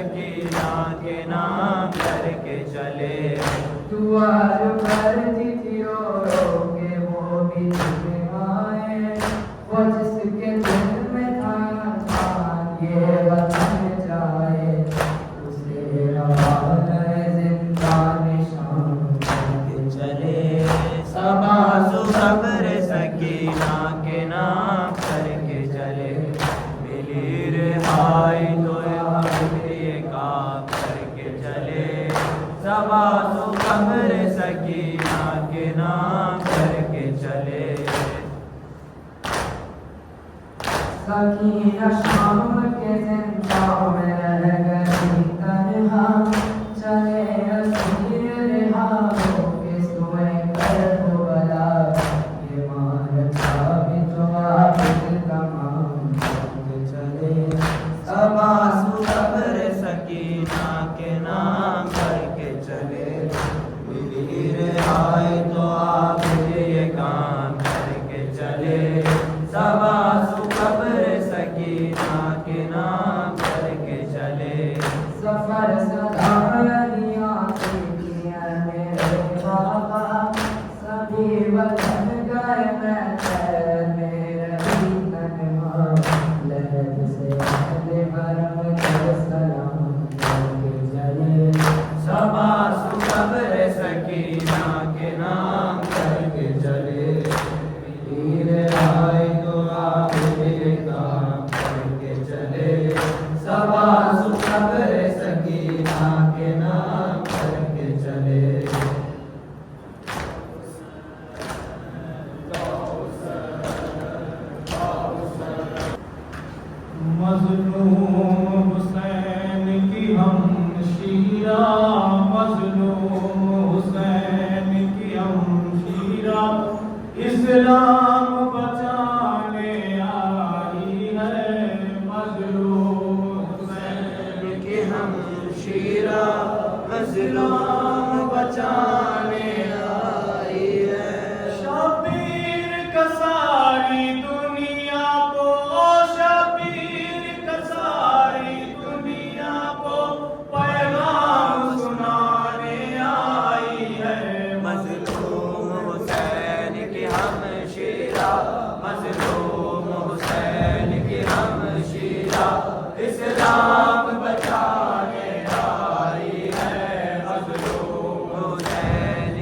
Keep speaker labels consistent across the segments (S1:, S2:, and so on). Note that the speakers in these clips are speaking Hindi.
S1: सकीना के नाम करके चले।
S2: द्वार पर चिट्ठियों के वो भी आए, वो जिसके दिल में था ये वतन जाए, उसे रवाना जिंदान शाम करके चले।
S1: सबासु सब्र सकीना के नाम करके चले। मिली रिहाई तो ये काम करके चले। सबासु सब्र सकीना के नाम करके चले।
S2: सकीना शाम के जिंदा में रह गई तन्हा, चले असीर रिहा होके सोए कर हो भला, ये मारता भी तो आबिद तमाम करके चले।
S1: सबासु सब्र सकीना के नाम करके चले। मिली रिहाई तो आप ये काम करके चले। सबासु सब्र सकीना के नाम करके चले।
S2: सफर सदारियां किया मेरे बाबा, सभी वतन गए मैं मेरे तन्हा, लहद से अहले हरम को सलाम करके चले।
S1: सबासु सब्र सकीना के नाम करके चले। मिली रिहाई तो आप ये काम करके चले। सबासु सब्र सकीना के नाम करके चले।
S3: मज़लूम हुसैन की हम शीरा, मज़लूम हुसैन की हम शीरा, इस्लाम बचाने आई है। मज़लूम हुसैन
S1: कि हम शीरा मज़लूम बचाने आई है।
S3: शबीर का सारी दुनिया को, शबीर का सारी दुनिया को पैगाम सुनाने आई है।
S1: मज़लूम हुसैन की हम शीरा, मज़लूम हुसैन की हम शीरा, इस्लाम बचाने आई है। मज़लूम हुसैन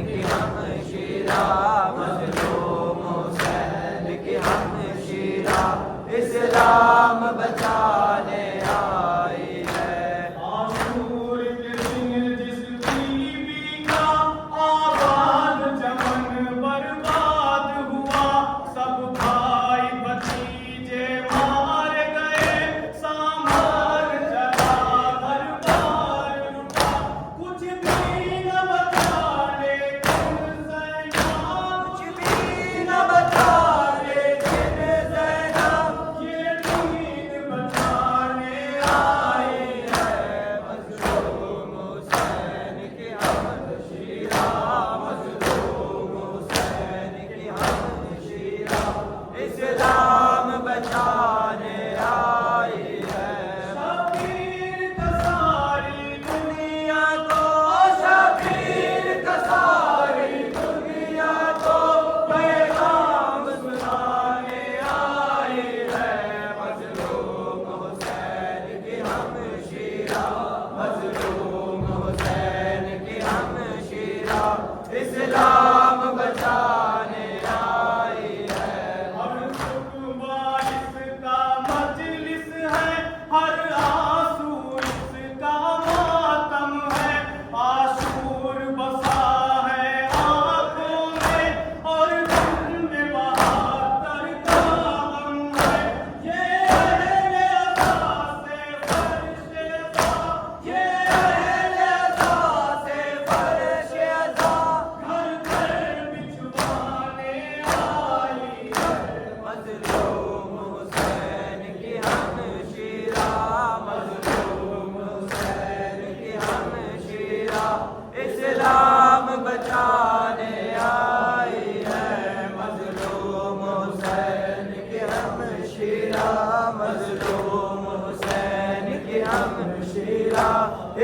S1: हमशीरा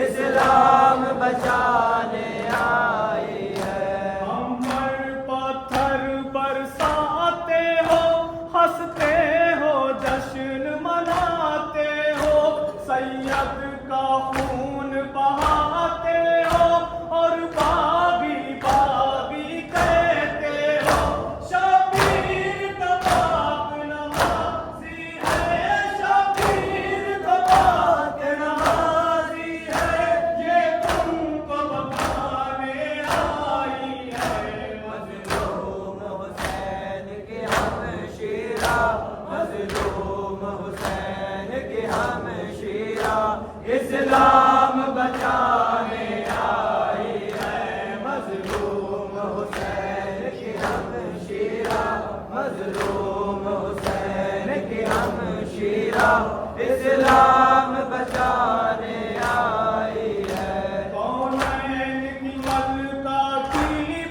S1: इस्लाम बचाने आई है।
S3: हम पर पत्थर बरसाते हो, हंसते हो, जश्न मनाते हो, सैयद का खून बहाते हो और बाबी बाबी कहते हो। शबीर का बाप नमाज़ी है, शबीर का बाप नमाज़ी है, ये तुमको बताने आई है।
S1: मज़लूम हुसैन के हमशीरा, मज़लूम हुसैन के हमशीरा इस्लाम बचाने आई है। मज़लूम हुसैन के हमशीरा, मज़लूम हुसैन के हमशीरा इस्लाम बचाने आई है।
S3: कौनैन की मलका की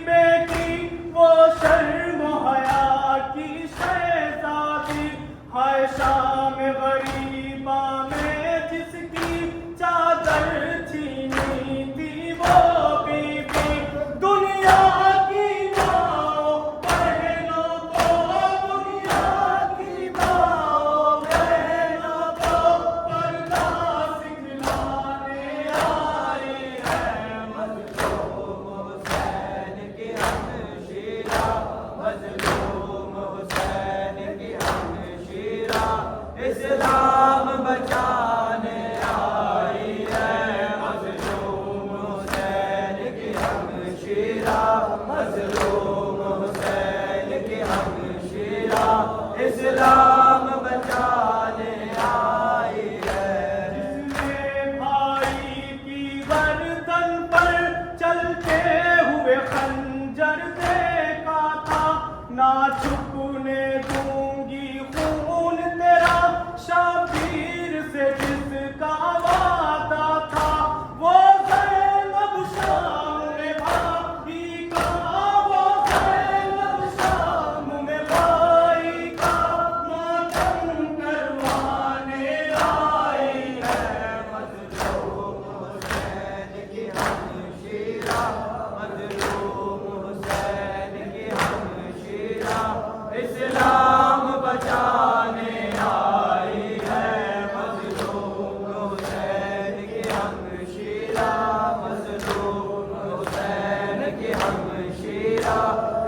S3: बेटी, वो शर्म हया की शहज़ादी, हाय शाम गरीबा में जिसकी चादर छीनी थी वो बीबी। दुनिया की माओ बहनों को, दुनिया की माओ बहनों को पर्दा सिखलाने आई है।
S1: मज़लूम हुसैन के हमशीरा, मज़लूम हुसैन के हमशीरा इस्लाम बचाने आई है। मज़लूम हुसैन के हमशीरा, मज़लूम हुसैन के हमशीरा इस्लाम बचाने आई है।
S3: जिसने भाई की गर्दन पर चलते हुए खंजर देखा था, ना छुपने दूंगी खून तेरा, शबीर से जिसका वादा था। वो ज़ैनब शाम में भाई का, वो ज़ैनब शाम में भाई का मातम करवाने आई है।
S1: मज़लूम हुसैन के हमशीरा, मज़लूम हुसैन के हमशीरा इस्लाम बचाने आई है। मज़लूम हुसैन के हमशीरा, मज़लूम हुसैन के हमशीरा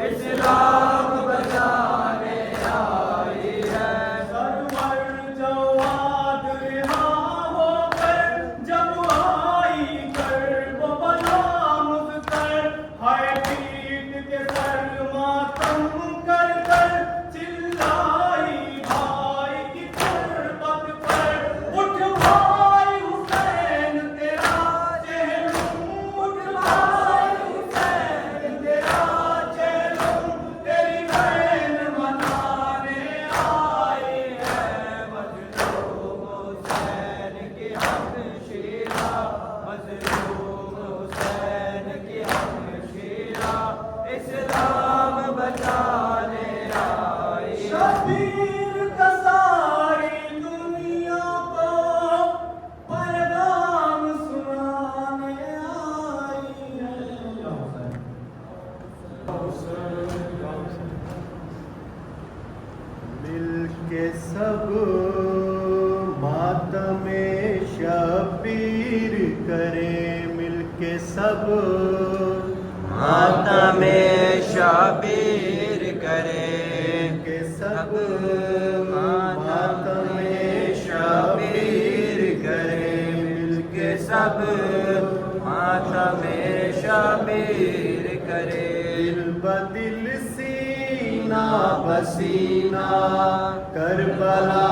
S1: इस्लाम बचाने आई है।
S3: सरवर जवाद रिहा होकर जब आई कर्ब बना मुझकर, हाय पीट के सर मातम कर कर चिल्लाई भाई की गुर्बत पर। उठ भाई हुसैन तेरा चेहलुम, उठ भाई हुसैन तेरा चेहलुम, तेरी बहन मनाने आई है।
S1: मज़लूम हुसैन के हमशीरा, मज़लूम हुसैन के हमशीरा इस्लाम बचाने आई है।
S3: शबीर का सारी दुनिया को पैगाम सुनाने आई है।
S4: मिलके सब मातमे शबीर करें, मिलके सब
S1: मातमे शबीर करें,
S4: के सब
S1: मातमे शबीर करें, मिलके सब मातमे शबीर करें।
S4: दिल बदिल सीना बसीना करबला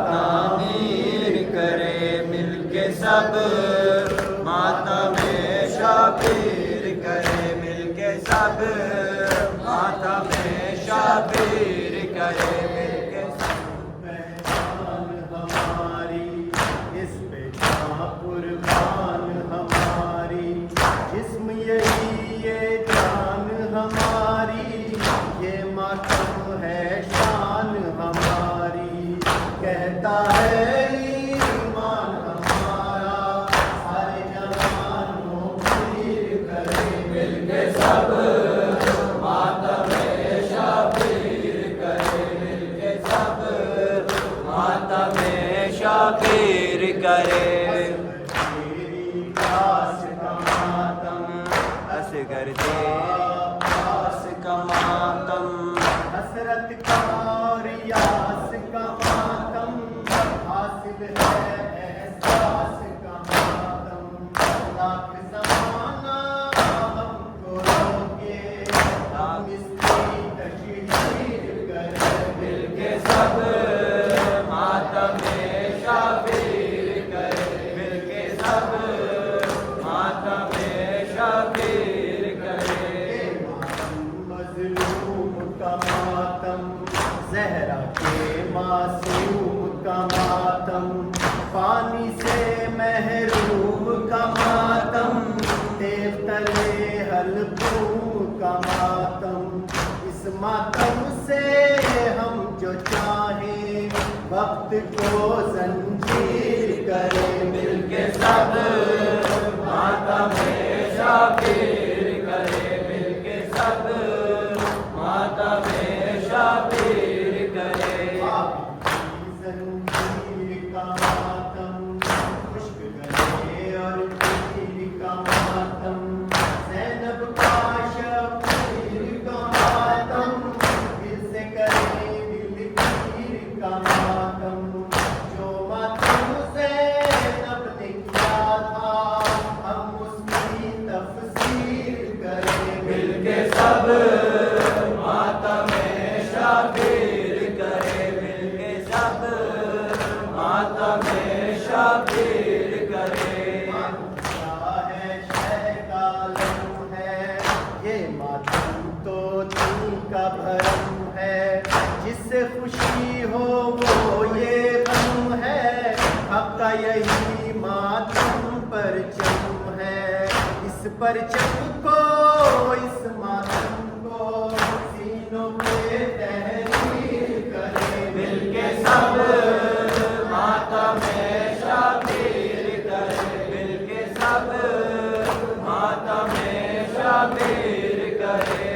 S1: तामीर करे, मिलके सब मातमे शबीर करे, मिलके सब मातमे शबीर करे, मिलके
S4: पहचान हमारी, इस पे कुर्बान हमारी, जिस्म यही ये जान हमारी, ये मातम है शान हमारी। कहता है ईमान हमारा
S1: सब मातम शबीर करे।
S4: मजलूम का मातम, ज़हरा के मासूम का मातम, पानी से महरूम का मातम, तेल तले हलकूम का मातम। इस मातम से हम जो चाहें वक्त को जंजीर करें।
S1: मिलके सब मातम शबीर करे। मिलके सब मातम शबीर करे।
S4: जंजीर का मातम, खुश्क गले और पीर का मातम, ज़ैनब का शबीर का मातम, दिल से करे दिलगीर का मातम। जो मातम ज़ैनब ने किया था हम उसकी तफसीर करें।
S1: मिलके सब मातम शबीर करे। मिलके सब मातम शबीर करे।
S4: क्या है शह का लहू है, ये मातम तो दिल का भरम है। जिससे खुशी हो वो ये गम है, हक का यही मातम परचम है। इस परचम को, इस मातम को सीनों पे तहरीर करें।
S1: मिलके सब मातम शबीर करे। मिलके सब मातम शबीर करे।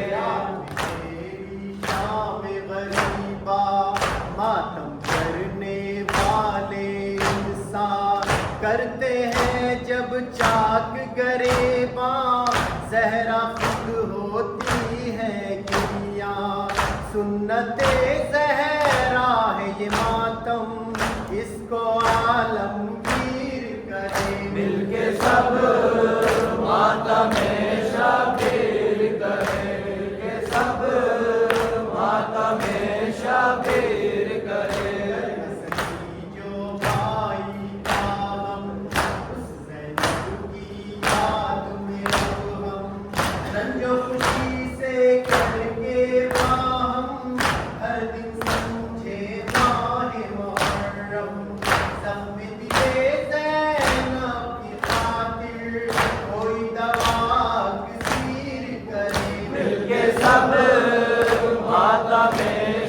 S4: तेरी शाम गरीबा, मातम करने वाले इंसान करते हैं जब चाक गरेबा। ज़हरा खुद होती है किया, सुन्नते ज़हरा है ये मातम, इसको आलमगीर करे।
S1: मिलके सब मातम शबीर करे। मिलके सब मातम शबीर करे।
S4: जो भाई का हम, उस ज़ैनब की याद में अब हम रंजो खुशी से करके हम हर दिन समझे माहे मुहर्रम। सब दिए ज़ैनब की खातिर कोई दवा कसीर करे।
S1: मिलके सब मातम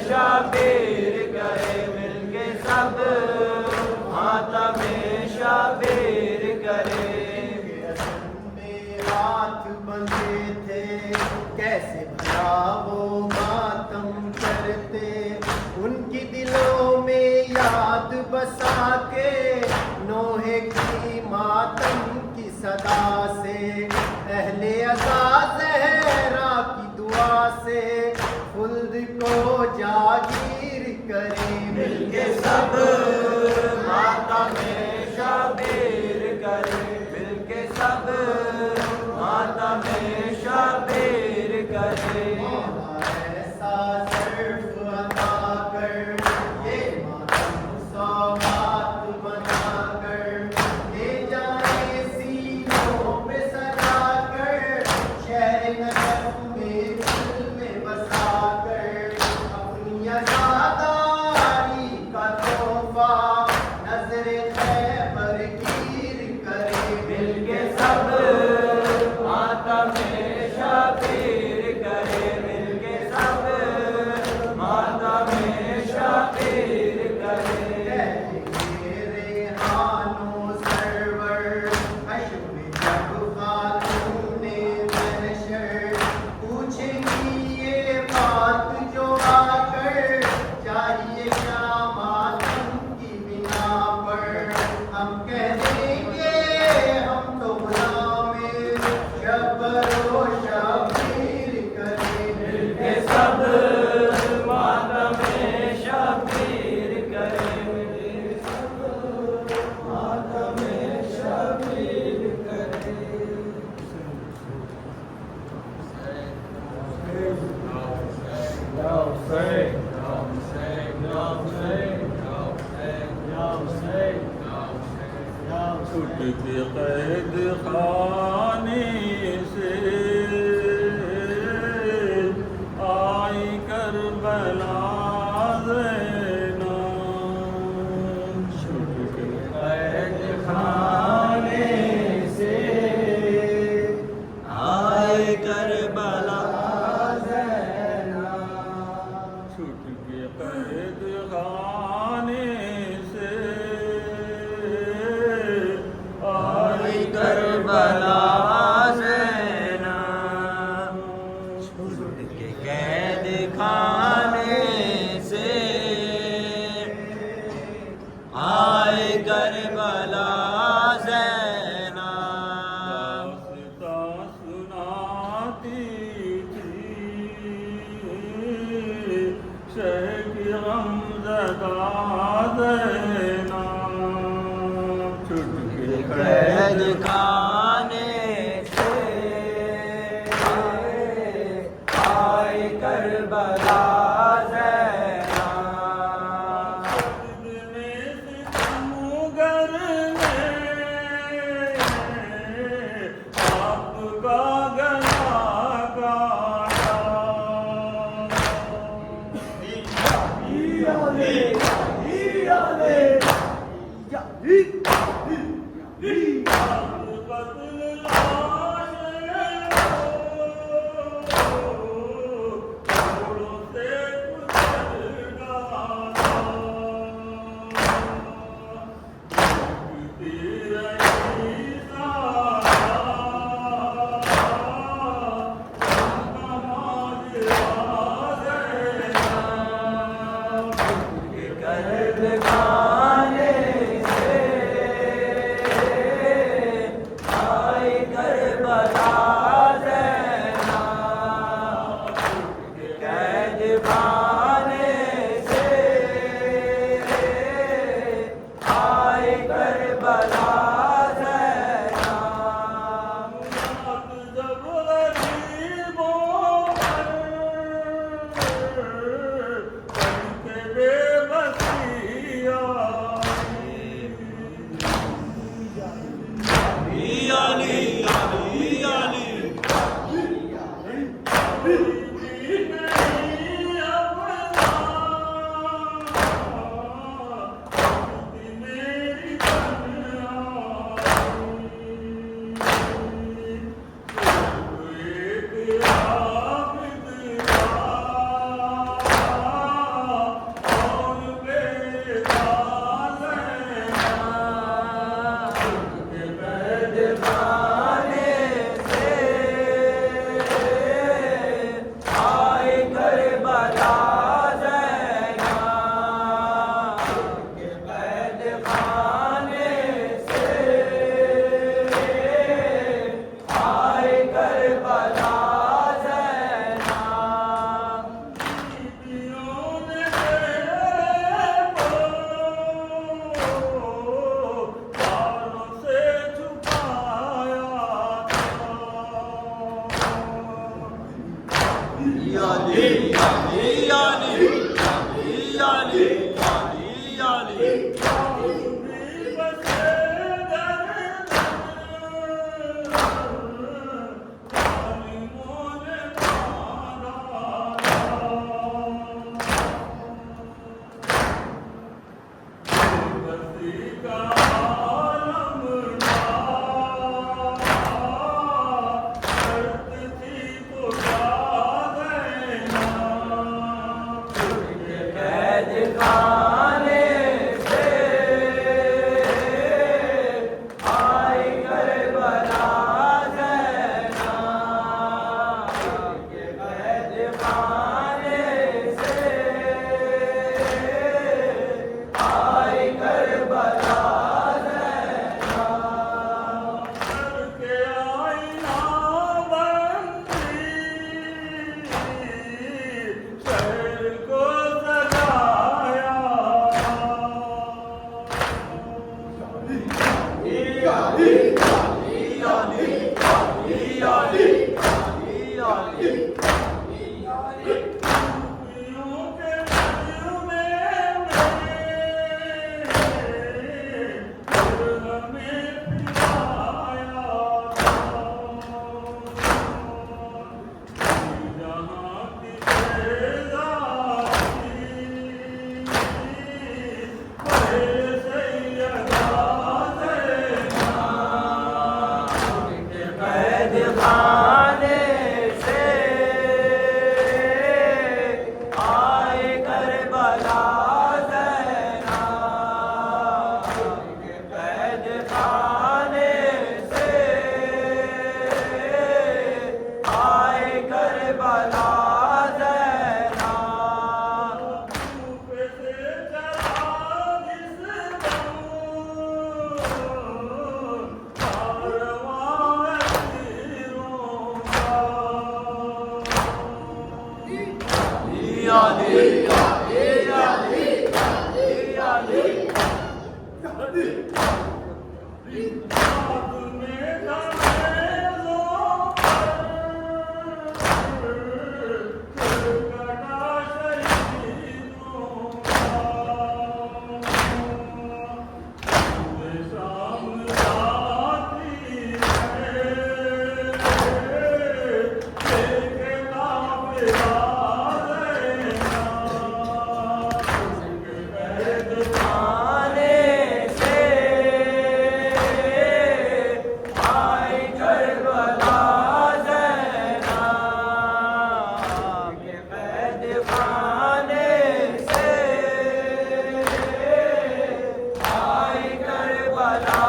S1: शबीर करे। मिलके सब मातम शबीर करे।
S4: में हाथ बंधे थे, कैसे भला वो मातम करते। उनकी दिलों में याद बसा के नोहे की मातम की सदा से, अहले अज़ा ज़हरा की दुआ से खुल्द को जागीर करें।
S1: मिलके सब मातम शबीर करे। मिलके सब मातम शबीर करे।
S4: ऐसा सर्फ अता कर, ये मातम सौगात बना कर, ले जाए सीनों पे सजा कर, शहर नजफ में दिल में बसा कर, अपनी अज़ादारी का तोहफा नजरे खैबर गिर करे।
S1: मिलके सब मातम शबीर करे। मिलके सब मातम शबीर करे।
S4: रेहानो सरवर हश्र में जब खातूने महशर पूछेंगी ये बात जो आकर, चाहिए क्या मातम की बिना पर। हम कह देंगे हम तो गुलाम
S3: कैद खाने से आई करबला ज़ैनब। छूट के
S1: कैद खाने से आए करबला ज़ैनब।
S3: छूट के कैद खाने से
S1: आई करबला ज़ैनब। छूट के कैद खाने से आए करबला ज़ैनब।
S3: दास्तां सुनाती थी शह की गमज़दा ज़ैनब। छूट के
S1: कैद खाने से आए करबला ज़ैनब।
S3: में सितमगर ने आपका गला काटा।
S1: कैद खाने से आए करबला ज़ैनब। कैद खाने से आए करबला ज़ैनब।
S3: जब गरीबों पर करके बेबसिया
S1: आई करबला ज़ैनब के कैद खाने से आई करबला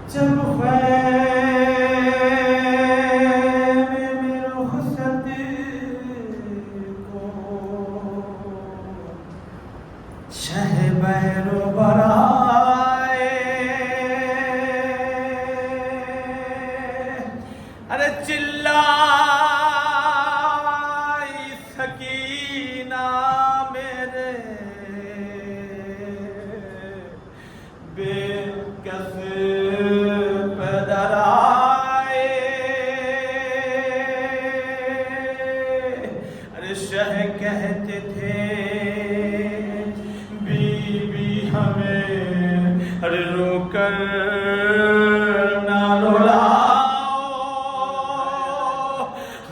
S2: जब ख़ैमे में रुख़सत को शहबैरो बराए, अरे चिल्लाई सकीना मेरे बेकस कहते थे बीबी हमें अरे रोकर ना रुलाओ,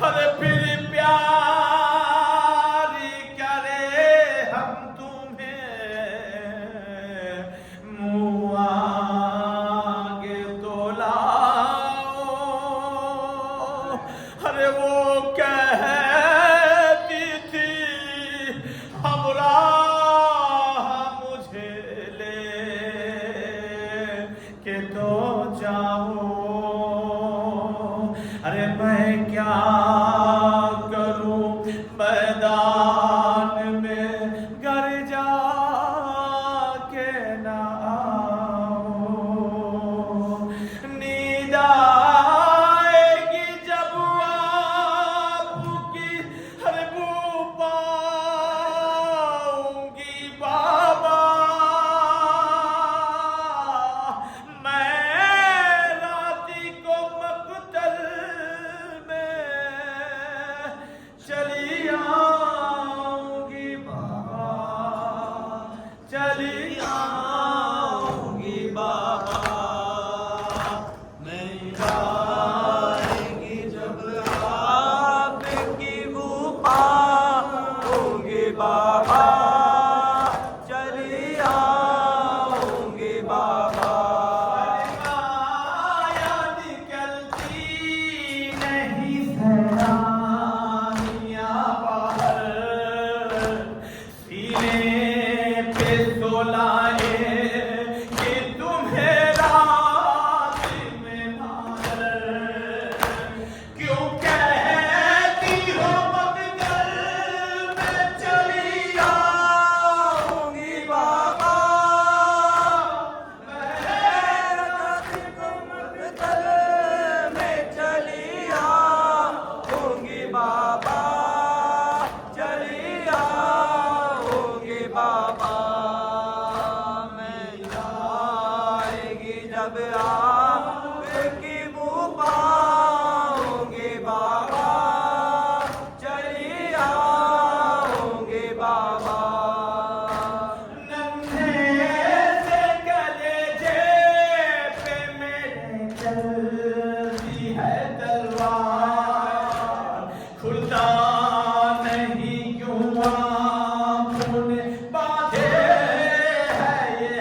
S2: अरे फिर प्यारी करे हम तुम्हें मुँह आगे तो लाओ, अरे वो मुझे ले के तो जाओ, अरे मैं क्या करूं मैदान में घर जाके ना आओ, नींद आएगी जब आपकी हर बूपा चली आऊंगी बाबा, मैं आएगी जब आपकी बूपा होंगी बाबा, चली आऊंगी बाबा। माया निकलती नहीं सैलानियाँ बाहर, सीने लाए कि तुम्हें रात में मार, क्यों कहती हो मकदर में चली आऊंगी बाबा, मकदर में चली आऊंगी बाबा, चली आऊंगी बाबा। जब आपकी बूपा होंगे बाबा, चली आऊंगे बाबा। नन्हे से कलेजे पे मेरे चलती है तलवार, खुलता नहीं क्यों आँखों ने बांधे है ये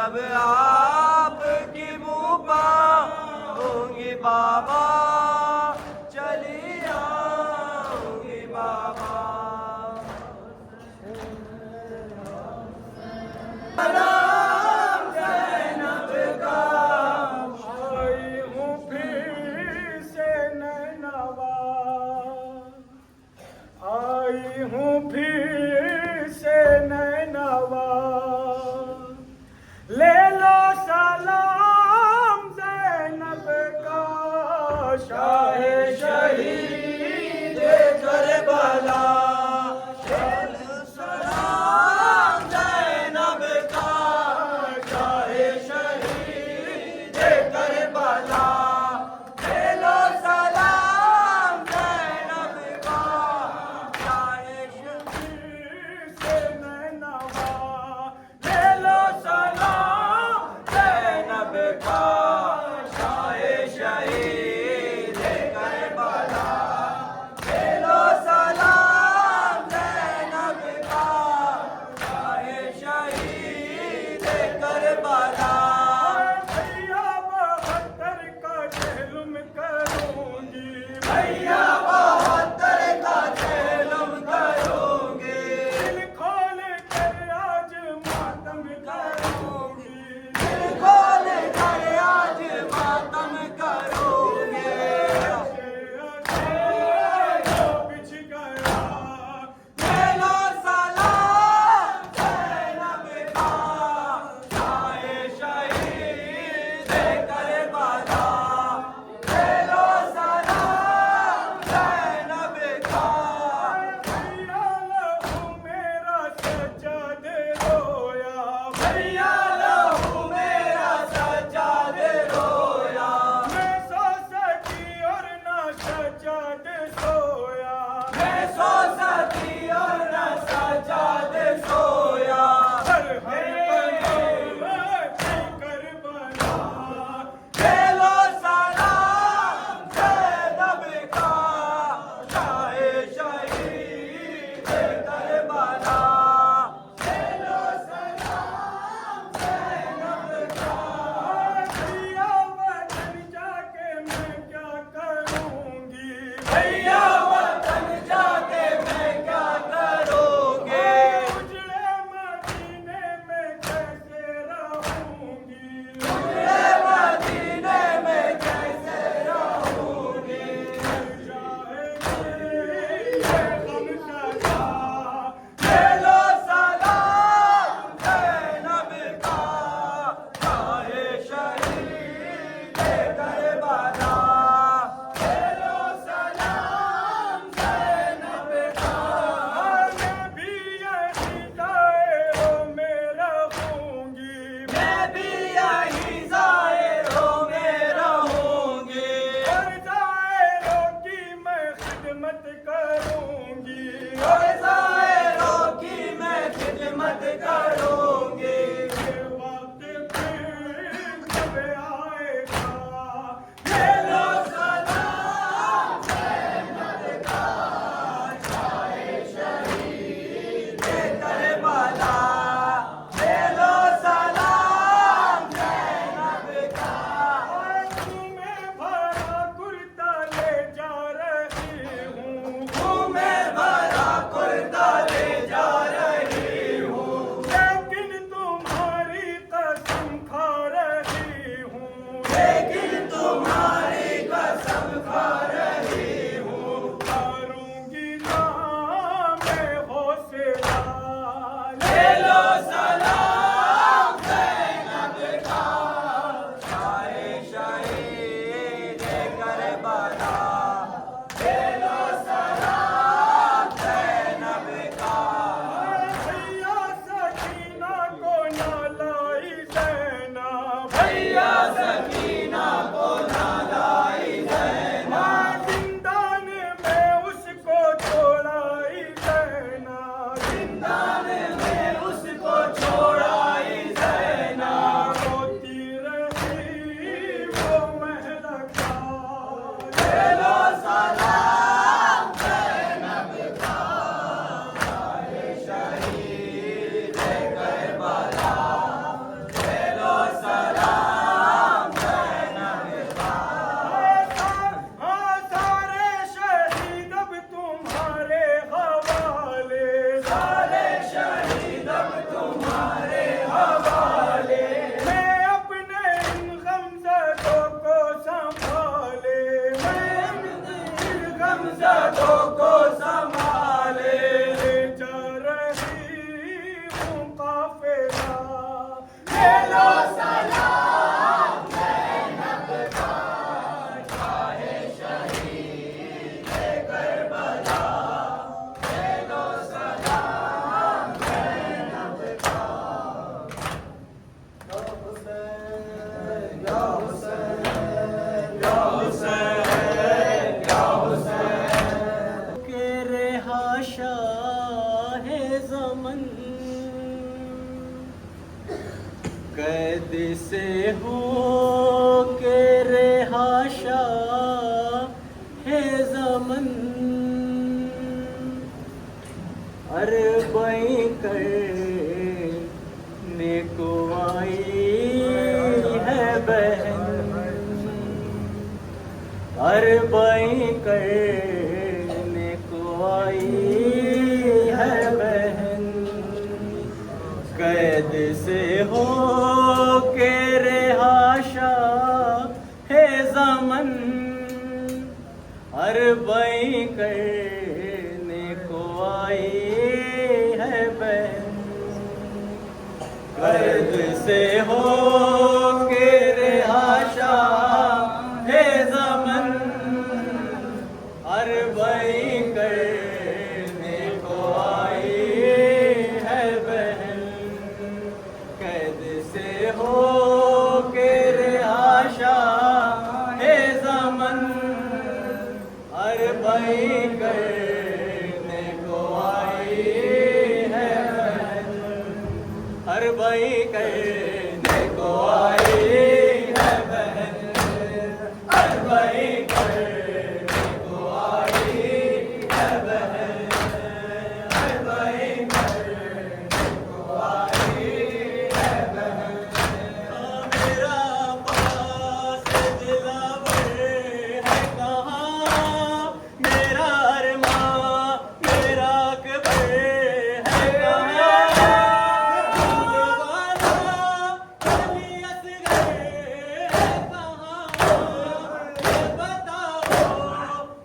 S1: जब आपकी मुँह पाऊंगी बाबा चली आऊंगी बाबा। सलाम ज़ैनब का
S3: आई हूँ फिर से नैनवा, आई हूँ फिर से नैनवा, ले लो सलाम ज़ैनब का शाहे
S1: शहीद करबला। सलाम ज़ैनब का कैद से हो के रेहाशा है ज़मन अरबई करने को आई है बहन अरबई करने को आई है बहन कैद से हो के रेहाशा है ज़मन अरबई करने को आई है बहन कैद से हो के रेहाशा है ज़मन अरबई करने को आई है बहन कैद से हो के रेहाशा है ज़मन अरबई करने को आई है बहन अरबई करने को आई है बहन अरबई करने को आई है बहन अरबई करने को आई है बहन मेरा पास दिलावर है कहाँ मेरा अरमां मेरा अकबर है कहाँ अली असगर है कहाँ ये बताओ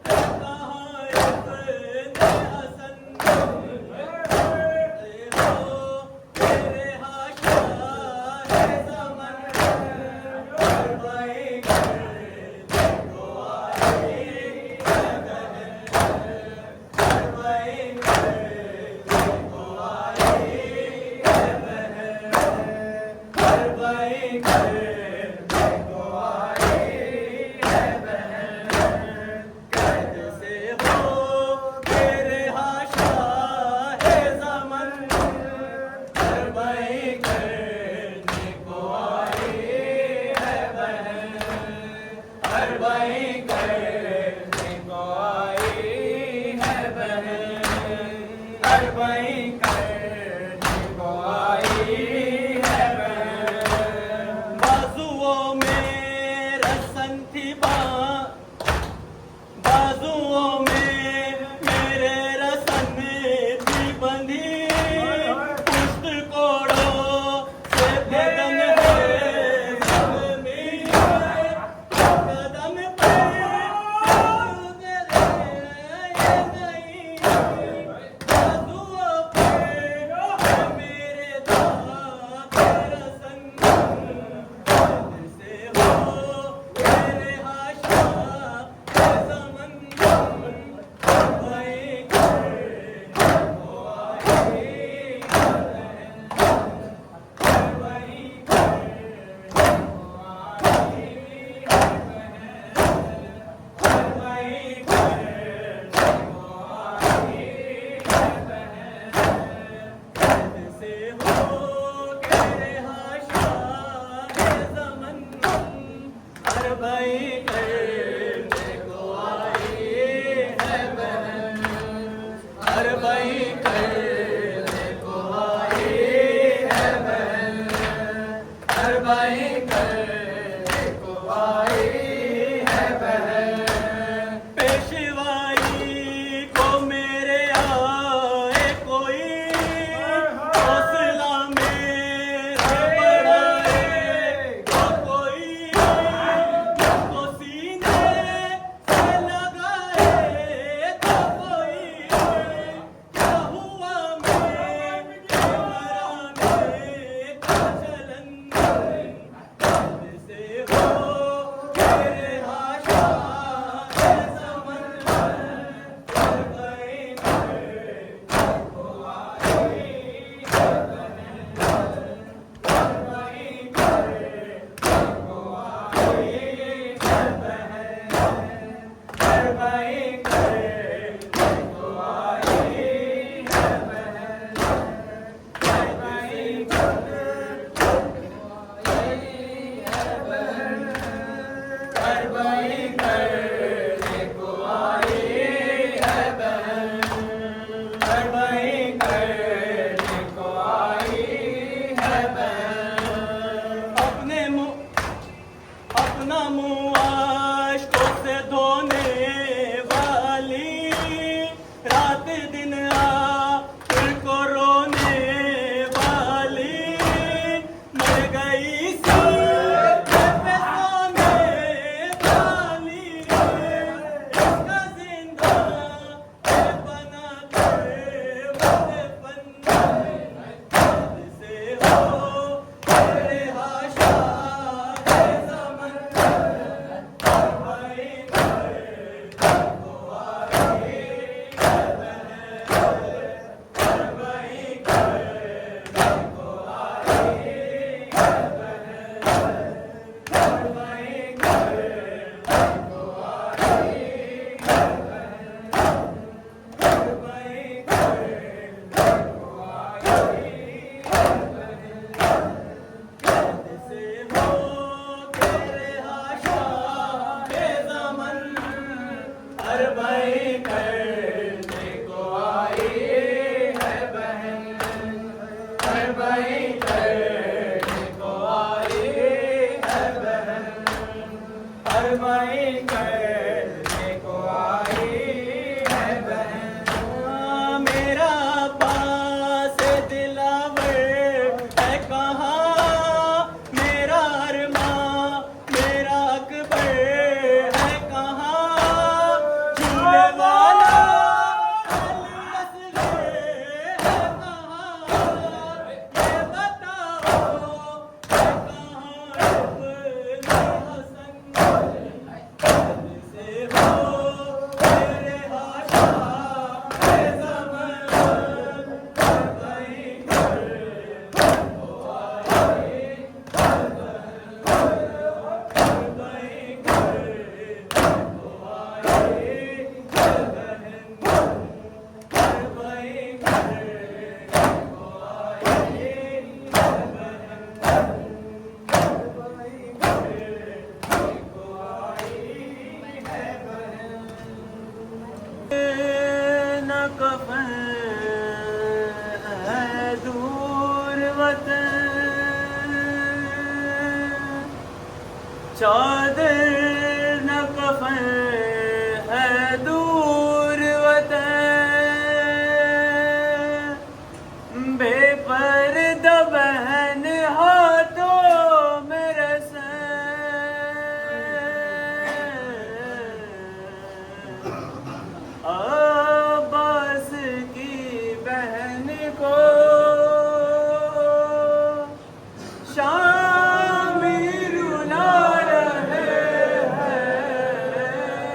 S1: है कहाँ इब्ने हसन हो मेरे हाशा है ज़मन अरबई करने को आई है बहन अरबई करने को आई है बहन अरबई करने को आई है बहन कैद से हो के रेहाशा है ज़मन अरबई करने को आई है बहन अरबई करने को आई है बहन अरबई करने को आई है बहन बाजुओं में रसन थी बाजुओं में मेरे रसन थी बंधी पुष्ट कोड़ों से बदन है ज़ख्मी कदम पे ये नहीं बाजुओं पे मेरे दाग रसन कैद से हो मेरे हाशा है ज़मन अरबई करने को आई है बहन अरबई करने को आई है बहन अरबई करने को आई है बहन कैद से हो के रेहाशा है ज़मन अरबई करने को आई है बहन अरबई करने को आई है बहन अरबई करने को आई है बहन पेशवाई को मेरे आए कोई हौसला मेरा बढ़ाए कोई को सीने से लगाए तो कोई क्या हुआ मेरा में का चलन कैद से हो
S3: अपना मुंह आशकों से धोने वाली, रात दिन आंखों को रोने वाली, मर गई सी पे सोने वाली, इसका जिंदा बना के मुझे बंदा से हो तेरे हाशा के ज़मन भाई को आई भाई को से हो तेरे हाशा के ज़मन हर भाई करने को आई है बहन, हर भाई करने को आई है बहन, हर भाई करने को आई है बहन। मेरा पास दिलावर है कहाँ, मेरा अरमां मेरा अकबर है कहाँ, झूले वाला अली असगर है कहाँ, ये बताओ है कहाँ अपने हसन से हो तेरे हाशा के ज़मन भाई न कफन है दूर वतन, चादर न कफन है दूर वतन, बेपर्दा बहन हाथों में रसन, अब्बास की बहन को शामी रुला रहे हैं,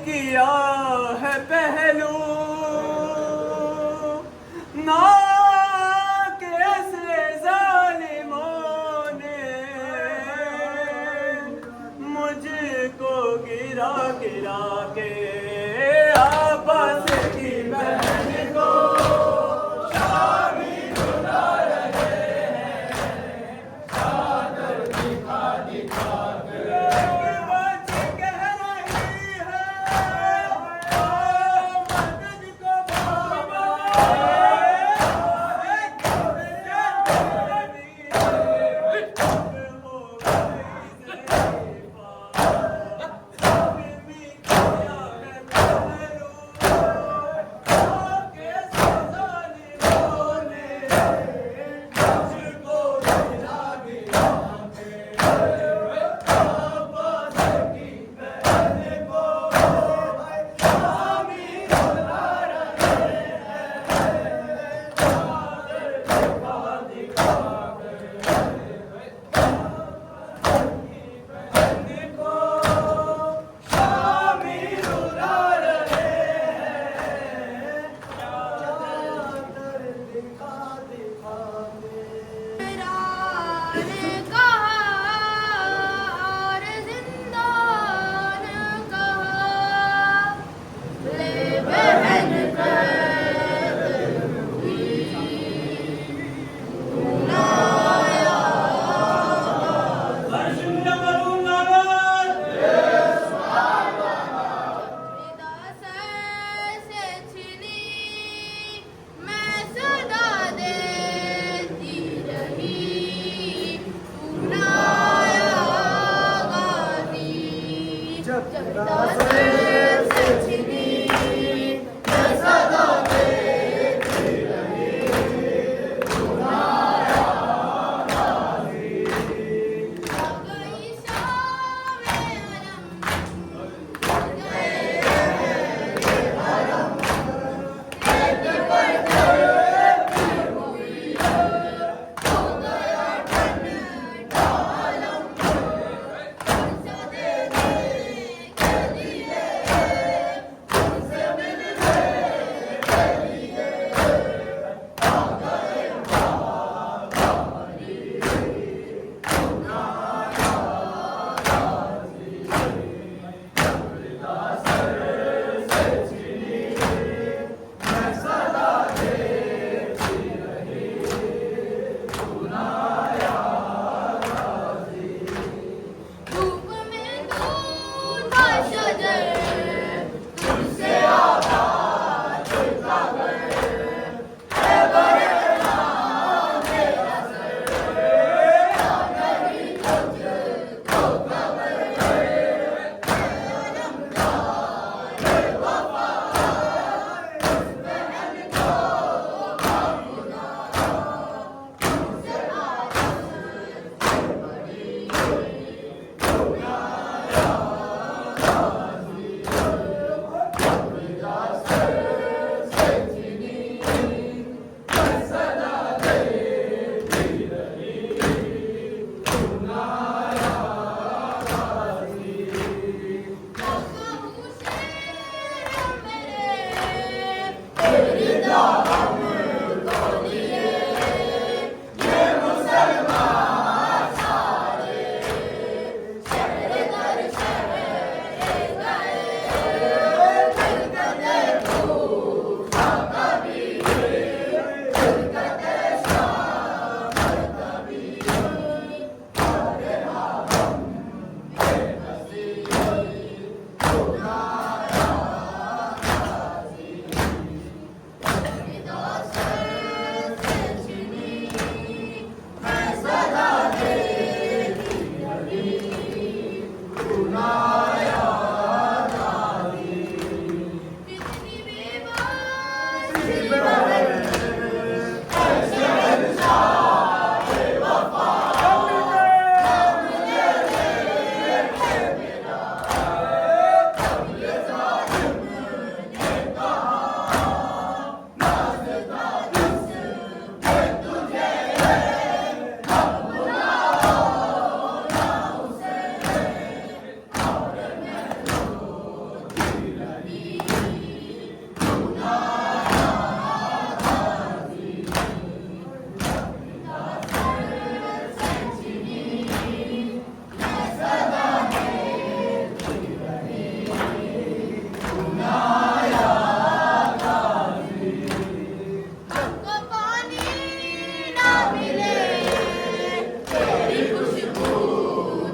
S3: किया है पहलू ना कैसे जालिमों ने मुझको गिरा गिरा के आपस की बहन को बच कह रही है
S5: हमको पानी ना मिले तेरी खुशबू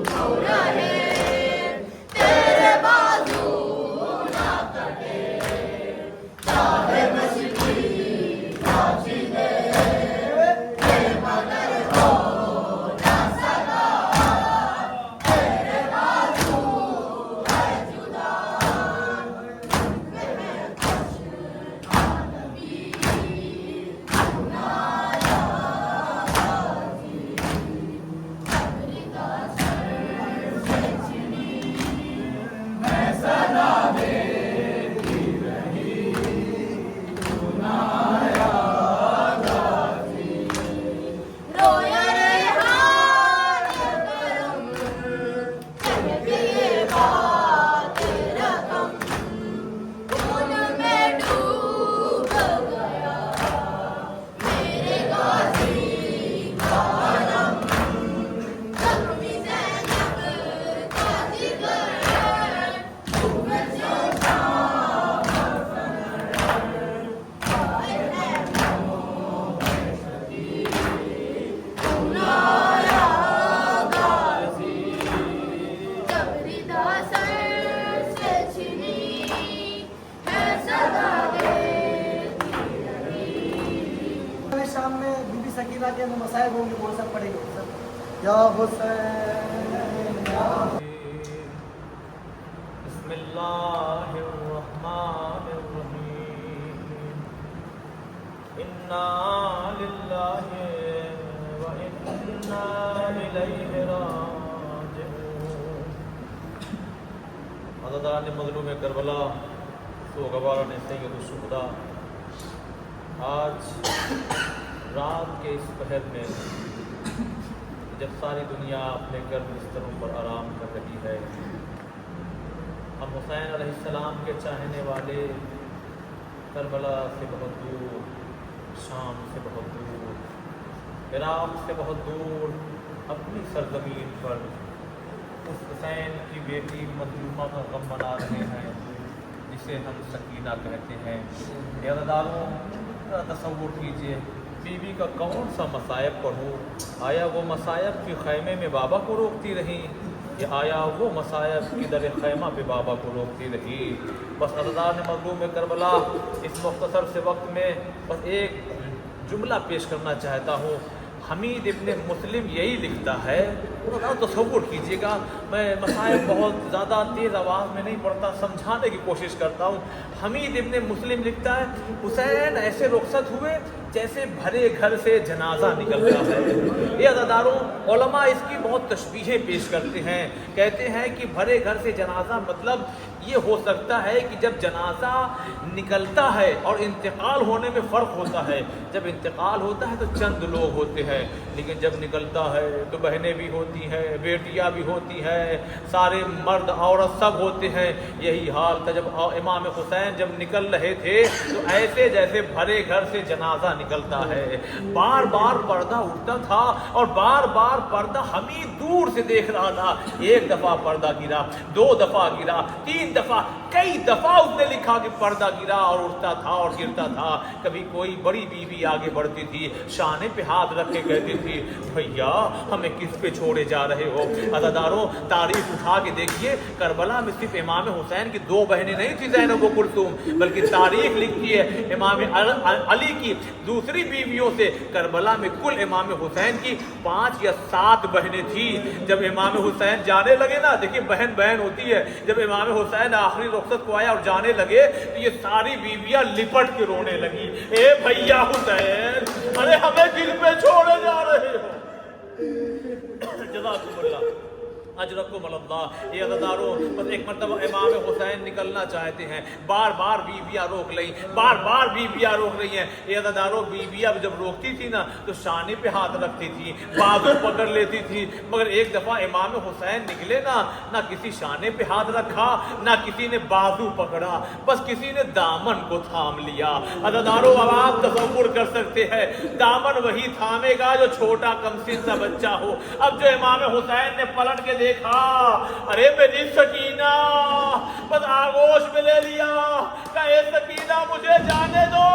S5: तो रहे तेरे बाजू ना कटे चाहे मछली काटी दे मगर हो ना सका तेरे बाजू है जुदा रोया रेहान करम जग ये बात रकम खून में डूब गया मेरे गाजी का रम जख्मी ज़ैनब का जिगर डूब जाता जबरीदा सर से छिनी है सदा देती रही
S6: शाम में बीबी सकीना के मसाइब होंगे वो सब पढ़ेंगे सर। या हुसैन या
S1: बिस्मिल्लाहिर्रहमानिर्रहीम इन्ना लिल्लाहि व इन्ना इलैहि राजिऊन। अज़ादान मज़लूम करबला सोगवार ने सैयद शुहदा आज रात के इस पहर में जब सारी दुनिया अपने गर्म बिस्तरों पर आराम कर रही है, हम हुसैन अलैहिस्सलाम के चाहने वाले करबला से बहुत दूर, शाम से बहुत दूर, इराक़ से बहुत दूर अपनी सरज़मीन पर उस हुसैन की बेटी मज़लूमा का गम मना रहे हैं जिसे हम सकीना कहते हैं। यादारों तसव्वुर कीजिए, बीवी का कौन सा मसायब पढ़ूँ? आया वो मसायब कि खैमे में बाबा को रोकती रहीं, या आया वो मसायब की दर खैमा पे बाबा को रोकती रही? बस अज़ादार ने मज़लूम करबला इस मुख्तसर से वक्त में बस एक जुमला पेश करना चाहता हूँ। हमीद इब्ने मुस्लिम यही लिखता है, तो तसव्वुर कीजिएगा, मैं मसायब बहुत ज़्यादा तेज़ आवाज़ में नहीं पढ़ता, समझाने की कोशिश करता हूँ। हमीद इब्ने मुस्लिम लिखता है, हुसैन ऐसे रुखसत हुए जैसे भरे घर से जनाजा निकलता है। ये अज़ादारों उलमा इसकी बहुत तशबीहें पेश करते हैं, कहते हैं कि भरे घर से जनाजा मतलब ये हो सकता है कि जब जनाजा निकलता है और इंतकाल होने में फ़र्क होता है। जब इंतकाल होता है तो चंद लोग होते हैं, लेकिन जब निकलता है तो बहनें भी होती हैं, बेटियां भी होती हैं, सारे मर्द औरत सब होते हैं। यही हाल था जब इमाम हुसैन जब निकल रहे थे तो ऐसे जैसे भरे घर से जनाजा निकलता है। बार बार पर्दा उठता था और बार बार पर्दा हमीद दूर से देख रहा था। एक दफ़ा पर्दा गिरा, 2 दफ़ा गिरा, 3 दफ़ा, कई दफ़ा उसने लिखा कि पर्दा गिरा और उठता था और गिरता था। कभी कोई बड़ी बीवी आगे बढ़ती थी, शाने पे हाथ रख के कहती थी, भैया हमें किस पे छोड़े जा रहे हो? अज़ादारों तारीफ उठा के देखिए, करबला में सिर्फ इमाम हुसैन की 2 बहनें नहीं थी ज़ैनब व कुलसूम, बल्कि तारीख लिखती है इमाम अली की दूसरी बीवियों से करबला में कुल इमाम हुसैन की 5 या 7 बहनें थी। जब इमाम हुसैन जाने लगे ना, देखिए बहन बहन होती है, जब इमाम हुसैन आखिरी रुखसत को आया और जाने लगे तो ये सारी बीवियां लिपट के रोने लगी, ए भैया हुसैन, अरे हमें दिल पे छोड़े जा रहे हो। जज़ाकुमुल्लाह अजरकुमुल्लाह। ये अज़ादारों बस एक मरतबा इमाम हुसैन निकलना चाहते हैं, बार बार बीवियाँ रोक ली, बार बार बीवियाँ रोक रही हैं। ये अज़ादारों बीवियाँ जब रोकती थी ना तो शाने पे हाथ रखती थी, बाजू पकड़ लेती थी, मगर एक दफ़ा इमाम हुसैन निकले ना, ना किसी शाने पे हाथ रखा, ना किसी ने बाजू पकड़ा, बस किसी ने दामन को थाम लिया। अज़ादारों अब आप तसव्वुर कर सकते हैं, दामन वही थामेगा जो छोटा कमसिन सा बच्चा हो। अब जो इमाम हुसैन ने पलट के देखा, अरे मेरी सकीना, बस आगोश में ले लिया, कहे सकीना मुझे जाने दो।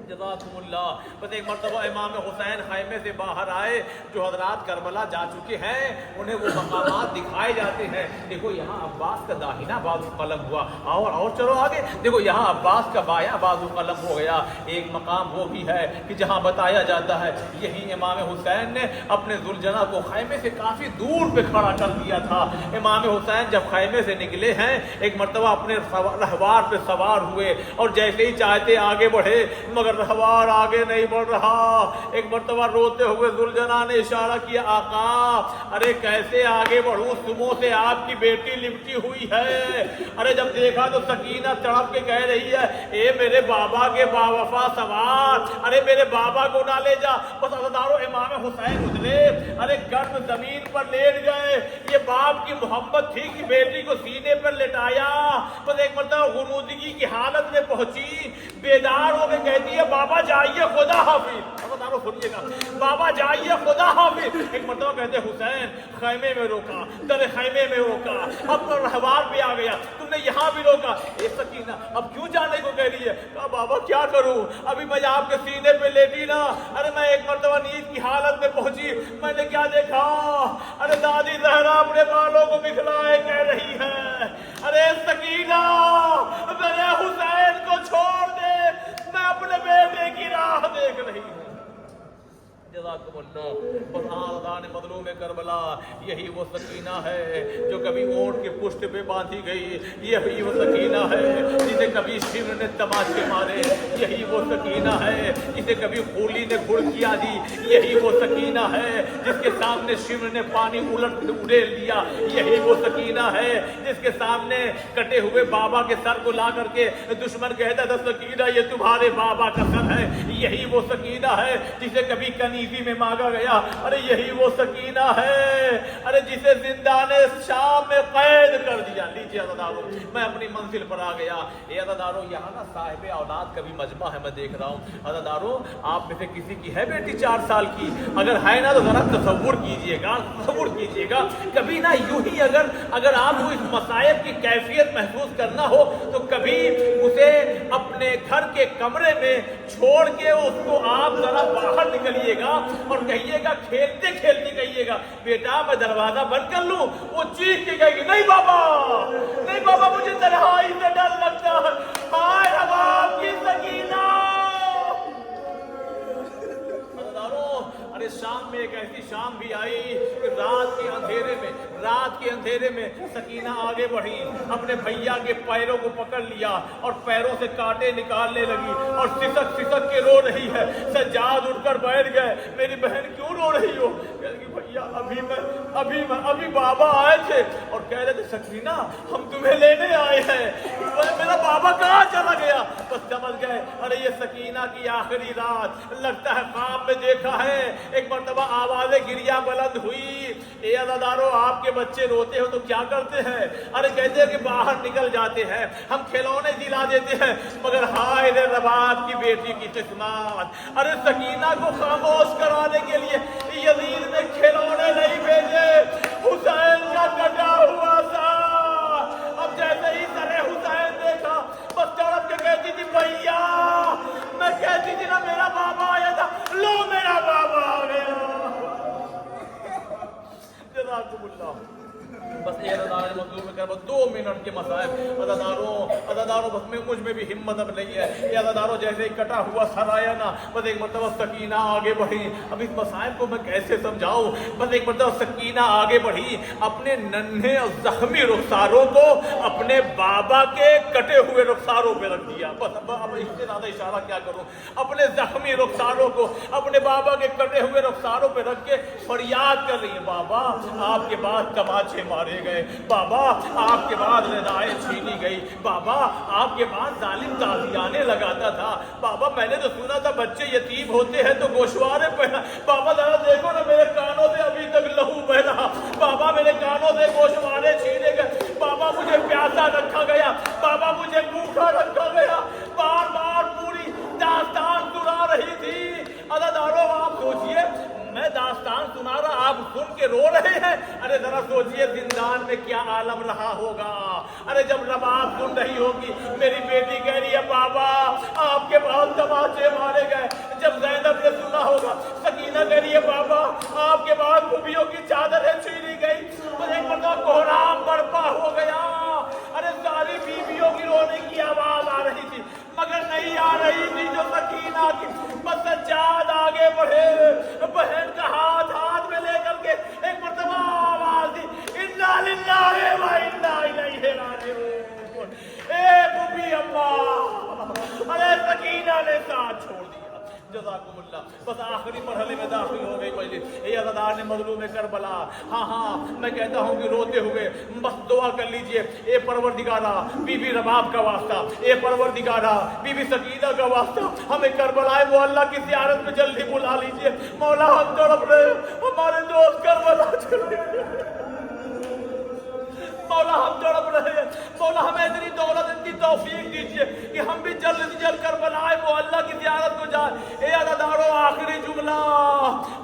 S1: जज़ाकुमुल्लाह। बस एक मरतबा इमाम हुसैन खैमे से बाहर आए, जो हजरात करबला जा चुके हैं उन्हें वो मकामात दिखाए जाते हैं। देखो यहाँ अब्बास का दाहिना बाजू कलम हुआ, और चलो आगे, देखो यहाँ अब्बास का बायां बाजू कलम हो गया। एक मकाम वो भी है कि जहाँ बताया जाता है यही इमाम हुसैन ने अपने जुलझना को खैमे से काफ़ी दूर पे खड़ा कर दिया था। इमाम हुसैन जब खैमे से निकले हैं, एक मरतबा अपने रहवार पे सवार हुए और जैसे ही चाहते आगे बढ़े, मगर रहवार आगे नहीं बढ़ रहा। एक मरतबा रोते हुए जुलझना ने इशारा किया, आका अरे कैसे आगे बढ़ूं, सुबह से आपकी बेटी लिपटी हुई है। अरे जब देखा तो सकीना तड़प के कह रही है, ए मेरे बाबा के बावफा सवार, अरे मेरे बाबा को ना ले जा। बस अज़दारो इमाम हुसैन उतरे, अरे गर्म जमीन पर लेट गए। ये बाप की मोहब्बत थी कि बेटी को सीने पर लेटाया। बस एक मरतबा गुनूदगी की हालत में पहुंची, बेदार होकर कहती है, बाबा जाइए खुदा हाफिज। सुनिएगा, बाबा जाइए खुदा हाफिज। एक मरतबा कहते हुसैन खैमे में रोका, तेरे खैमे में रोका, अब तो रहवार भी आ गया, तुमने यहाँ भी रोका। ए सकीना अब क्यों जाने को कह रही है? कहा बाबा क्या करूं, अभी मैं आपके सीने पे लेटी ना, अरे मैं एक मरतबा नींद की हालत में पहुंची, मैंने क्या देखा, अरे दादी जहरा अपने बालों को बिखलाए कह रही है, अरे सकीना मेरे हुसैन को छोड़ दे, मैं अपने बेटे की राह देख रही हूँ। मजलूम करबला यही वो सकीना है जो कभी ऊंट के पुष्ट पे बांधी गई, यही वो सकीना है जिसे कभी शिव ने तमाचे मारे, यही वो सकीना है जिसे कभी होली ने घुड़कियां दी, यही वो सकीना है जिसके सामने शिव ने पानी उड़ेल दिया, यही वो सकीना है जिसके सामने कटे हुए बाबा के सर को ला करके दुश्मन कहता था सकीना ये तुम्हारे बाबा का सर है, यही वो सकीना है जिसे कभी कनीजी में मांगा गया, अरे यही वो सकीना है अरे जिसे जिंदाने शाम में कैद कर दिया। लीजिए अज़ादारो मैं अपनी मंजिल पर आ गया। ये अज़ादारो यहाँ ना साहिब औलाद का भी मजमा है, मैं देख रहा हूँ। अज़ादारो आप में से किसी की है बेटी 4 साल की? अगर है ना तो जरा तसव्वुर कीजिएगा, तसव्वुर कीजिएगा। कभी ना यूं ही अगर आपको इस मसाइब की कैफियत महसूस करना हो तो कभी उसे अपने घर के कमरे में छोड़ के उसको आप जरा बाहर निकलिएगा और कहिएगा, खेलते खेलते कहिएगा, बेटा मैं दरवाजा बंद कर लूं? वो चीख के कहेगी, नहीं बाबा, नहीं बाबा मुझे तन्हाई से डर लगता है। हाय रबाब की सकीना। अरे शाम में एक ऐसी शाम भी आई कि रात के अंधेरे में सकीना आगे बढ़ी, अपने भैया के पैरों को पकड़ लिया और पैरों से कांटे निकालने लगी और सिसक सिसक के रो रही है। सज्जाद उठकर बैठ गए, मेरी बहन क्यों रो रही हो? कहेगी भैया अभी बाबा आए थे और कह रहे थे सकीना हम तुम्हें लेने आए हैं, मेरा बाबा कहाँ चला गया? बस समझ गए, अरे ये सकीना की आखिरी रात, लगता है ख्वाब में देखा है। एक मरतबा आवाज़ें गिरिया बुलंद हुई, ए अज़ादारो आपके बच्चे रोते हो तो क्या करते हैं? अरे कहते हैं कि बाहर निकल जाते हैं, हम खिलौने दिला देते हैं, मगर हाय रे रबाब की बेटी की किस्मत। अरे सकीना को खामोश कराने के लिए यजीद ने खिलौने नहीं भेजे, हुसैन का कटा हुआ था। अब जैसे ही सरे हुसैन देखा बस तड़प के कहती थी, भैया मैं कहती थी ना मेरा बाबा आया था, लो मेरा बाबा आ गया। जज़ाकुमुल्लाह। बस ये अज़ादार मज़लूम कर 2 मिनट के मसाइब। अज़ादारों बस में मुझ में भी हिम्मत अब नहीं है। ये अज़ादारों जैसे ही कटा हुआ सर आया ना, बस एक मरतबा सकीना आगे बढ़ी। अब इस मसाइब को मैं कैसे समझाऊं? बस एक मरतबा सकीना आगे बढ़ी, अपने नन्हे और जख्मी रुखसारों को अपने बाबा के कटे हुए रुखसारों पे रख दिया। बस अब इससे ज़्यादा इशारा क्या करूं? अपने जख्मी रुखसारों को अपने बाबा के कटे हुए रुखसारों पे रख के फरियाद कर रही है, बाबा आपके बाद तमाचे मारे गए, बाबा आपके बाद रज़ाएं छीनी गई, बाबा आपके बाद जालिम ताज़ियाने लगाता था, बाबा मैंने तो सुना था बच्चे यतीम होते हैं तो गोशवारे पहना, बाबा जरा देखो ना मेरे कानों से अभी तक लहू बह रहा, बाबा मेरे कानों से गोशवारे छीने गए, बाबा मुझे प्यासा रखा गया, बाबा मुझे भूखा रखा गया, बार बार पूरी दास्तान सुना रही थी। अज़ादारों आप सोचिए, मैं दास्तान सुना रहा, आप सुन के रो रहे हैं। रबाब सुन रही होगी। मेरी बेटी कह रही है बाबा आपके बहुत तमाचे मारे गए। जब ज़ैनब ने सुना होगा, सकीना कह रही है बाबा आपके बाद खूबियों की चादर है छीनी गई। मुझे पता कोहराम बर्पा हो गया। अरे सारी बीवियों की रोने की आवाज आ रही थी, मगर नहीं आ रही थी जो सकीना की। बस सज्जाद आगे बढ़े, बहन का हाथ हाथ में लेकर के एक मर्तबा आवाज दी, इन्ना लिल्लाहि व इन्ना इलैहि राजिऊन। ए बुबी अम्मा, अरे सकीना ने साथ छोड़ दिया। जज़ाकुमुल्लाह। बस आखिरी मरहले में दाखिल हो गई मजलिस। ये अज़ादार ने मज़लूम करबला, हाँ मैं कहता हूँ कि रोते हुए बस दुआ कर लीजिए, ए परवरदिगारा बीबी रबाब का वास्ता, ए परवरदिगारा बीबी सकीना का वास्ता, हमें करबलाए वो अल्लाह की ज़ियारत में जल्दी बुला लीजिए। मौला हम तड़प रहे, हमारे दोस्त करबला चले गए। मौला हम तड़प रहे हैं, मौला हमें इतनी दौलत इतनी तौफीक दीजिए कि हम भी जल्द से जल्द करबलाए वो अल्लाह की ज़ियारत को जाए। ए अज़ादारों आखिरी जुमला,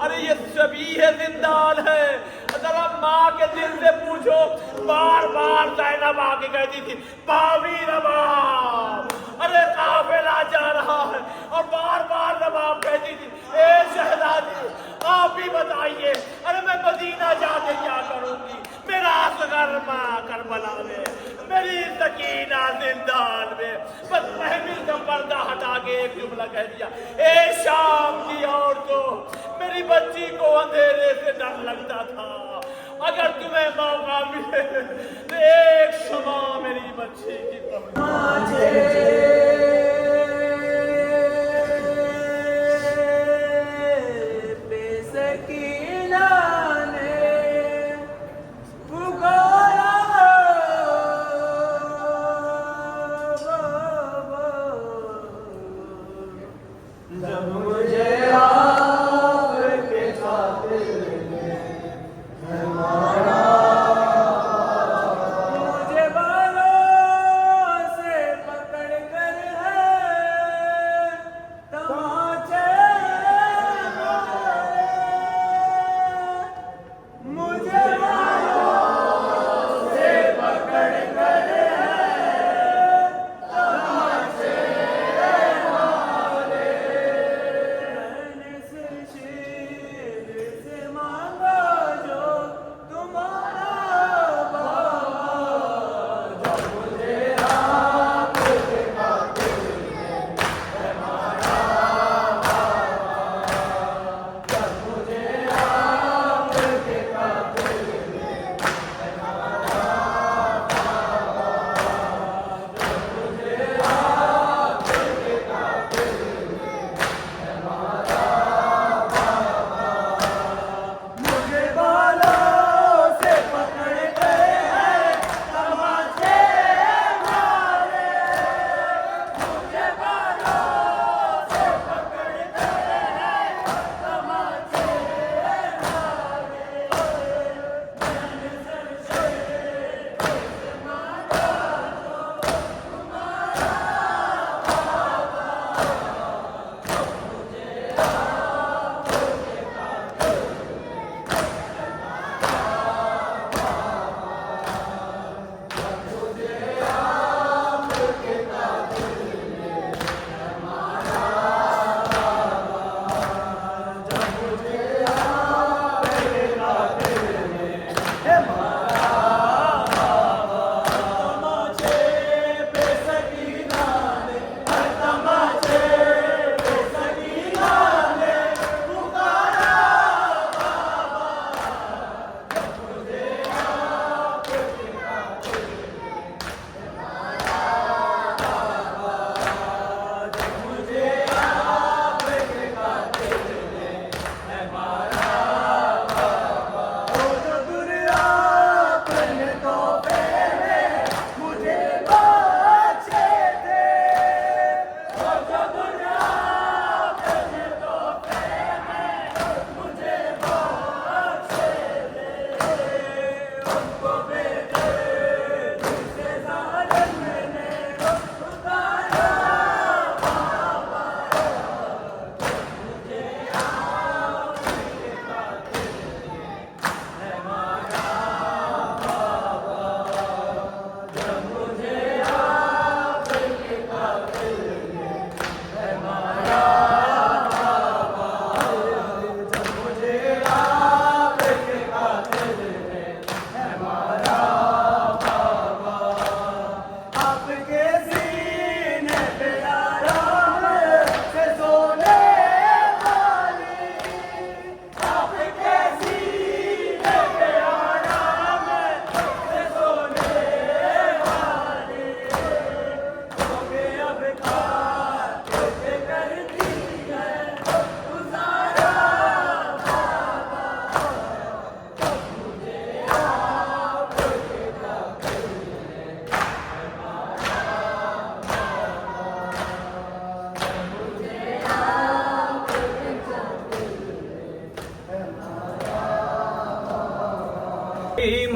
S1: अरे ये शबीह जिंदाल है। जरा माँ के दिल से पूछो, बार बार ज़ैनब आके कहती थी भाभी रबाब, अरे काफिला जा रहा है, और बार बार रबाब कहती थी ए शहजादी आप ही बताइए, अरे मैं मदीना जाके क्या करूंगी, मेरा असगर माँ करबला में, मेरी सकीना जिंदान में। बस महफिल का पर्दा हटा के एक जुमला कह दिया, ए शाम की औरतों, मेरी बच्ची को अंधेरे से डर लगता था, अगर तुम्हें मौका मिले तो एक क्षमा मेरी बच्ची की
S3: पकड़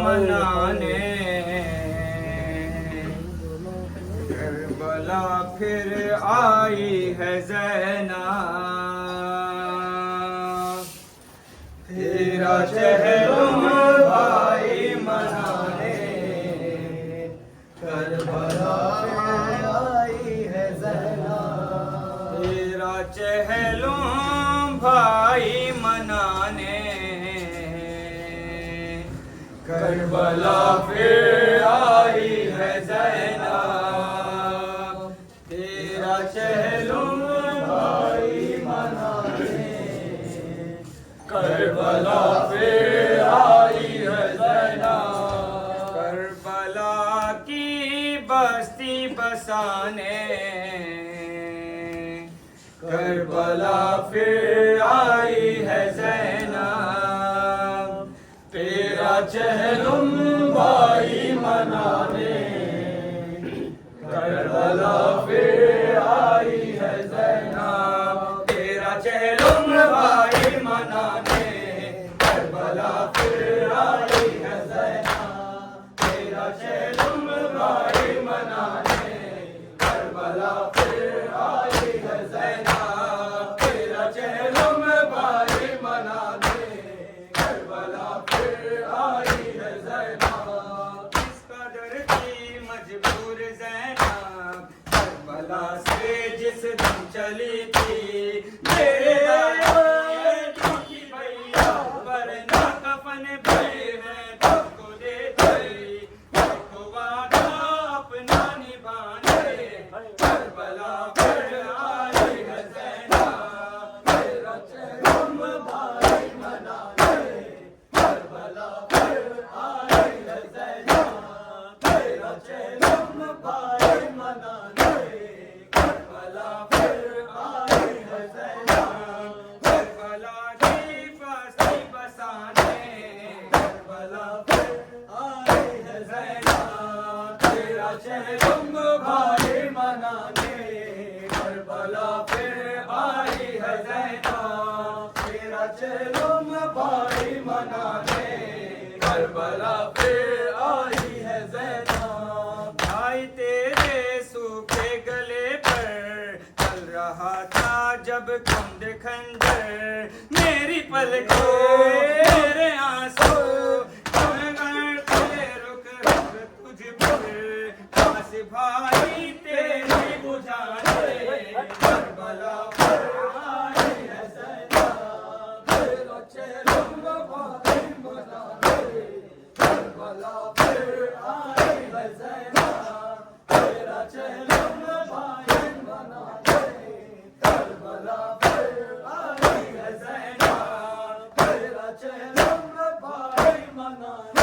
S3: मनाने करबला फिर आई है ज़ैनब तेरा चेहरों भाई मनाने
S6: करबला आई है ज़ैनब
S3: तेरा चहलों भाई मनाने करबला फिर आई है ज़ैनब तेरा चहलों भाई मनाने करबला फिर आई है ज़ैनब करबला की बस्ती बसाने करबला फिर आई है ज़ैनब तेरा चहलुम भाई मनाने करबला फिर आई है ज़ैनब तेरा चहलुम भाई मनाने करबला फिर आई है ज़ैनब तेरा चहलुम भाई मनाने करबला फिर आई है ज़ैनब तेरा चहलुम भाई मनाने करबला फिर आई है ज़ैनब इस कदर थी मजबूर ज़ैनब करबला से जिस दिन चली थी मेरे की भैया वरना कफन भरे हैं तुमको दे गई देखो वादा अपना निभाने करबला फिर आई है ज़ैनब तेरा चहलुम भाई मनाने करबला फिर आई है ज़ैनब तेरा चहलुम भाई मनाने करबला फिर आई है ज़ैनब करबला की बस्ती बसाने करबला फिर आई है ज़ैनब तेरा चहलुम भाई मनाने करबला फिर आई है ज़ैनब तेरा चहलुम भाई मनाने करबला फिर आई है ज़ैनब भाई तेरे सूखे गले पर चल रहा था जब कुंद खंजर मेरी पलकों मेरे आंसू तुम करते रुक रुक तुझ पर पास भाई तेरी बुझाने करबला फिर आई है ज़ैनब तेरा चहलुम भाई मनाने करबला फिर आई है ज़ैनब तेरा चहलुम भाई मनाने करबला फिर आई है ज़ैनब तेरा चहलुम भाई मनाने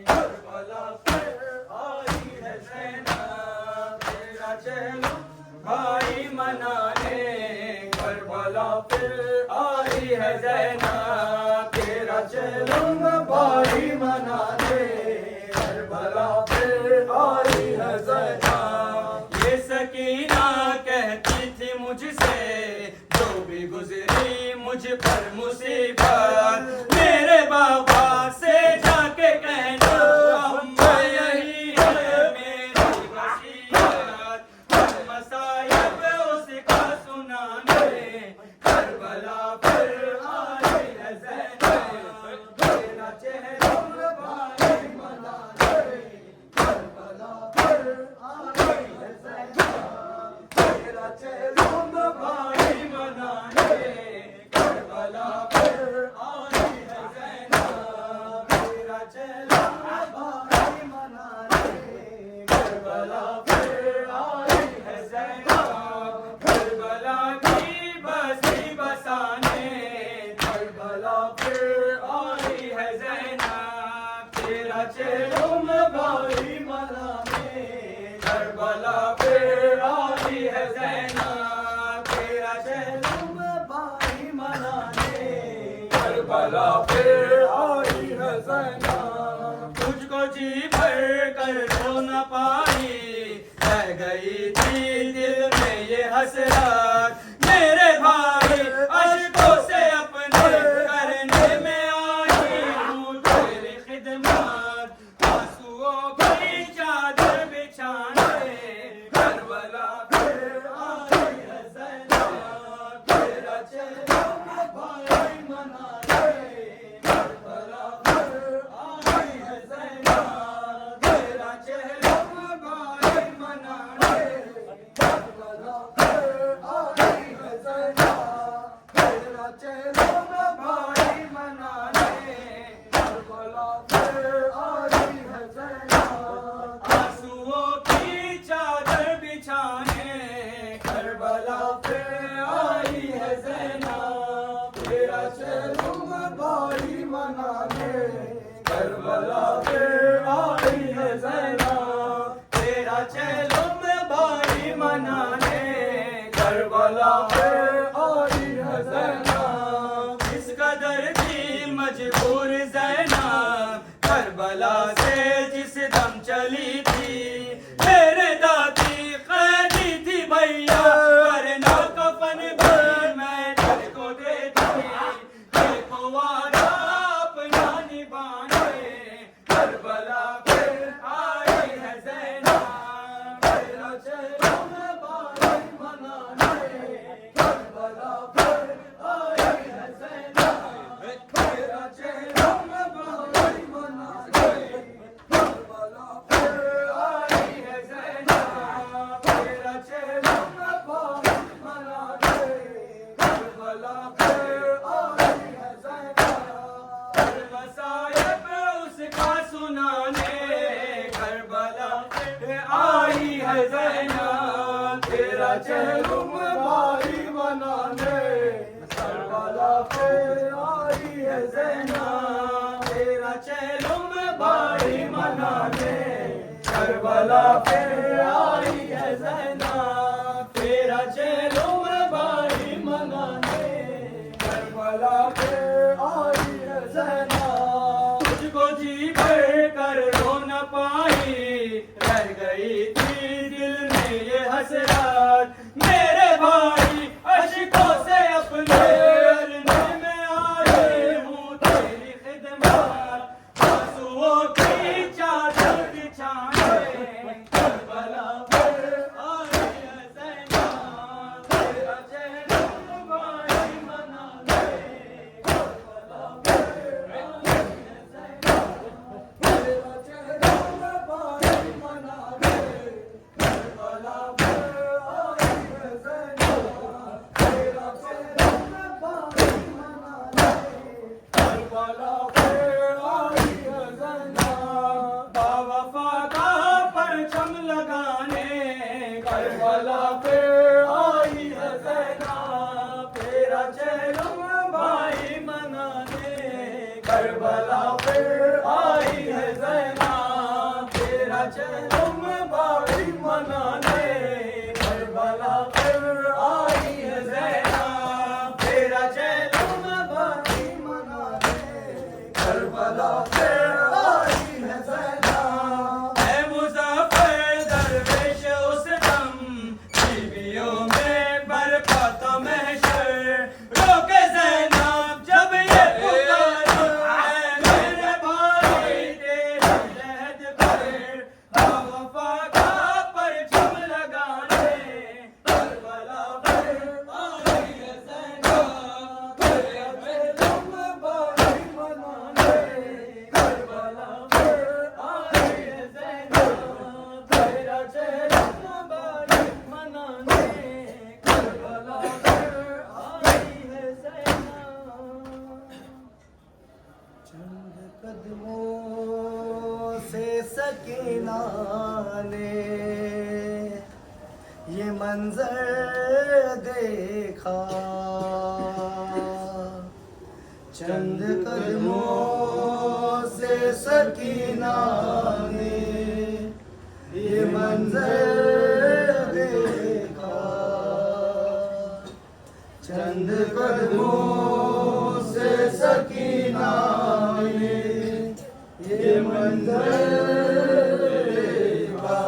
S3: करबला फिर आई है ज़ैनब तेरा चहलुम भाई मनाने करबला फिर आई है ज़ैनब तेरा चहलुम भाई मनाने करबला फिर आई है ज़ैनब ये सकीना कहती थी मुझसे जो भी गुजरी मुझ पर मुसीबत मेरे बाबा से जाके कहना अम्मा यही है मेरी वसीयत मसायब उसका सुनाने करबला फिर आई है ज़ैनब तेरा चहलुम भाई मनाने करबला फिर आई है ज़ैनब तेरा चहलुम भाई मनाने करबला फिर आई है ज़ैनब तेरा चहलुम भाई मनाने करबला फिर आई है ज़ैनब करबला की बस्ती बसाने करबला फिर आई है ज़ैनब तेरा चहलुम भाई मनाने करबला फिर आई है ज़ैनब तेरा चहलुम भाई मनाने करबला फिर आई है ज़ैनब तुझको जी भर कर तो न पाई रह गई थी दिल में ये हसरत मेरे भाई अश्कों से अपने करने में आई हूँ तेरी खिदमत चेलुम भाई मनाने करबला फिर आई है ज़ैनब हर मसाइब उसका सुनाने करबला फिर आई है ज़ैनब तेरा चेलुम भाई मनाने करबला फिर आई है ज़ैनब तेरा चेलुम भाई मनाने करबला फिर आई है ज़ैनब तेरा चेलुम भाई मनाने करबला फिर आई है ज़ैनब तुझको जी भर कर रो न पाई रह गई थी दिल में ये हसरत मेरे भाई अश्कों से अपने अरने में आए हूँ तेरी खिदमत आंसुओं की चादर बिछाने करबला फिर आई है ज़ैनब तेरा चेलुम भाई मनाने करबला फिर आई है ज़ैनब तेरा चेलुम भाई मनाने करबला फिर आई है ज़ैनब तेरा चेलुम भाई मनाने करबला फिर आई है ज़ैनब बावफा का परचम लगाने करबला फिर आई है ज़ैनब तेरा चेलुम भाई मनाने करबला फिर आई है ज़ैनब तेरा चेलुम भाई मनाने करबला फिर आई है ज़ैनब तेरा चेलुम भाई मनाने करबला फिर आई है ज़ैनब ऐ मुज़फ़्फ़र दरवेश उस दम बीवियों में बरपा था महशर रोके ज़ैनब जब ये पुकारे ऐ मेरे भाई तेरे लहद पर बावफा का परचम लगाने करबला फिर आई है ज़ैनब तेरा चेलुम भाई मनाने करबला फिर आई है ज़ैनब तेरा चेलुम भाई मनाने करबला फिर आई है ज़ैनब
S6: चंद कदमों से सकीना ने ये मंजर देखा चंद कदमों से सकीना ने ये मंजर देखा चंद कदमों से सकीना ने ये मंजर देखा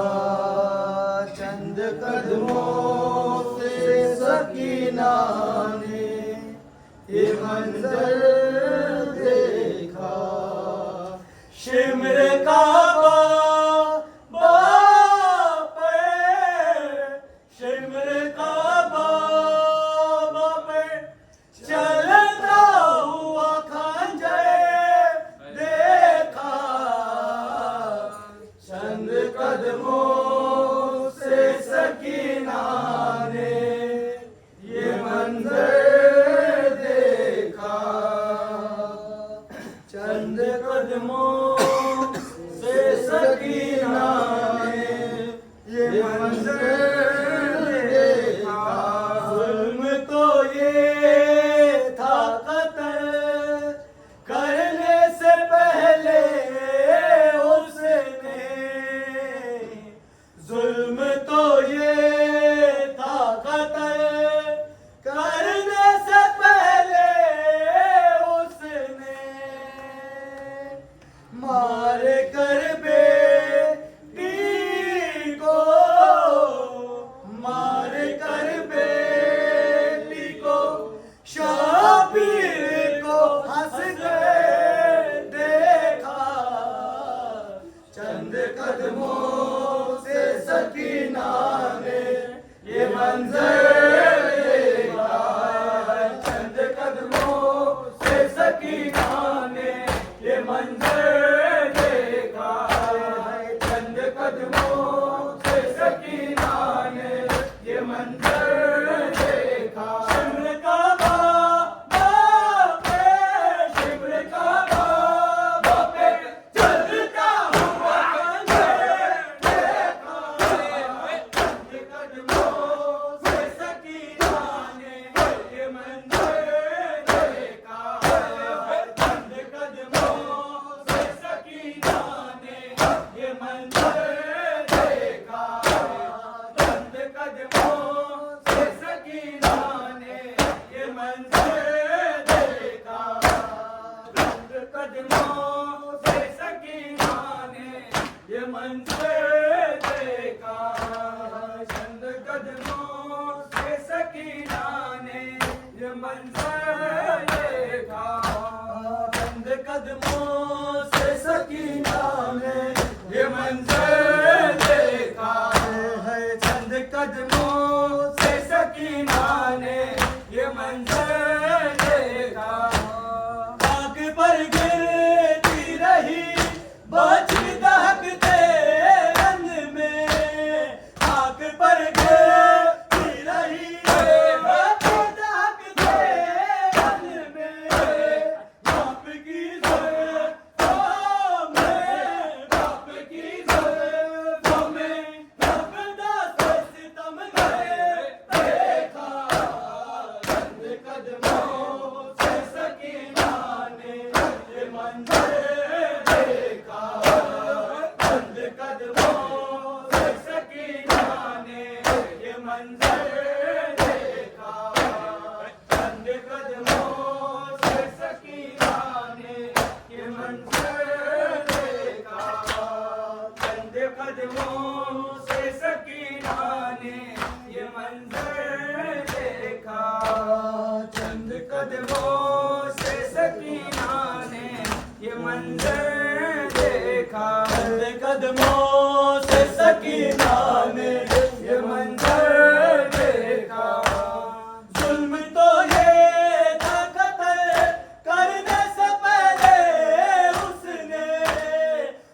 S6: चंद कदमों से सकीना ने ये मंजर देखा
S3: शिमर काबा बापे शिमर काबा बापे चलता हुआ खंजर देखा चंद कदमों से सकीना ने ये मंजर देखा चंद कदमों से सकीना ने ये मंजर देखा जुल्म तो ये था कत्ल करने से पहले उसने जुल्म तो ये था कत्ल करने से पहले उसने मार कर बेटी को मार कर बेटी को शाबीर को हंस के देखा चंद कदमों से सकीना ने ये मंजर देखा चंद कदमों से सकीना ने ये मंजर देखा चंद कदमों से सकीना ने मंजर देखा, चंद कदमों से सकीना ने ये मंजर देखा है, चंद कदमों से सकीना ने ये मंजर देखा। आग पर गिरती रही बाछी दहकते रन में, आग पर गिरती रही बाछी दहकते रन में। बाप की ज़ुल्फ़ों में, बाप की ज़ुल्फ़ों में नबदा से सितम देखा, चंद कदमों से सकीना ने ये मंजर देखा, चंद कदमों से सकीना ने ये मंजर देखा, चंद कदमों से सकीना ने ये मंजर देखा, चंद कदमों से सकीना ने ये मंजर देखा, चंद कदमों से सकीना ने ये मंजर देखा, चंद कदमों से सकीना ने ये मंजर देखा। जुल्म तो ये था कत्ल करने से पहले उसने,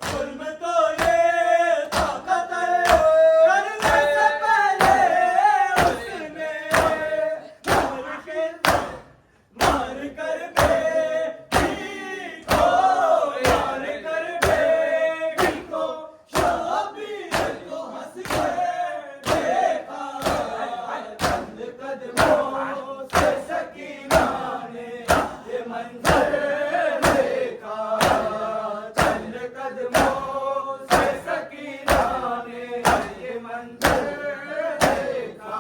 S3: जुल्म तो ये था कत्ल करने से पहले उसने, मार कर बेटी को, मार कर बेटी को, शाबीर को हंस के देखा, चंद कदमों से सकीना ने ये मंजर देखा, चंद कदमों से सकीना ने ये मंजर देखा,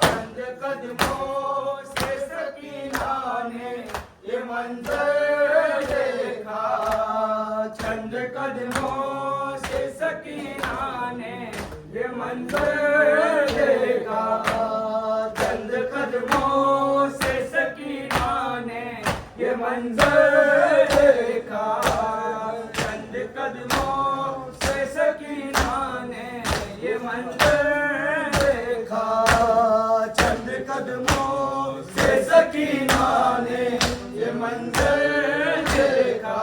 S3: चंद कदमों से सकीना ने ये मंजर देखा, चंद कदमों से सकीना ने ये मंजर देखा, चंद कदमों से सकीना ने ये मंजर देखा, चंद कदमों से सकीना ने ये मंजर देखा, चंद कदमों से सकीना ने ये मंजर देखा।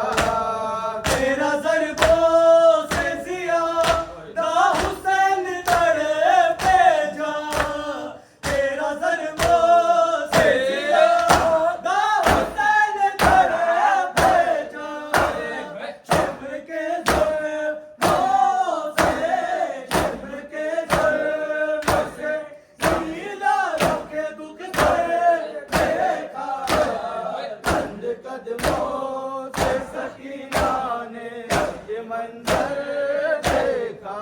S3: तेरा ज़रबों से ज़ियादा हुसैन तड़पे जा, तेरा ज़रबों से ज़ियादा हुसैन तड़पे जा, शिब्र के ज़ुल्फ़ों से, शिब्र के ज़ुल्फ़ों से ज़मींदारों के दुख से देखा, चंद कदमों से सकीना ने ये मंजर देखा,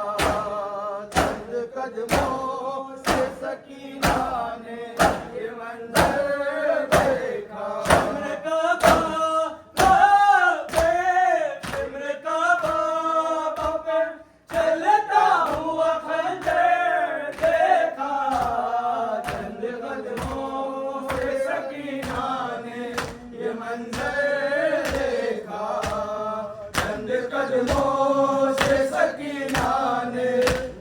S3: चंद कदमों से सकीना ने ये मंजर देखा। शिम्र का बाबा, शिम्र का बाबा पे चलता हुआ खंजर देखा, चंद कदमों से सकीना ने ये मंजर देखा, चंद कदमों से सकीना ने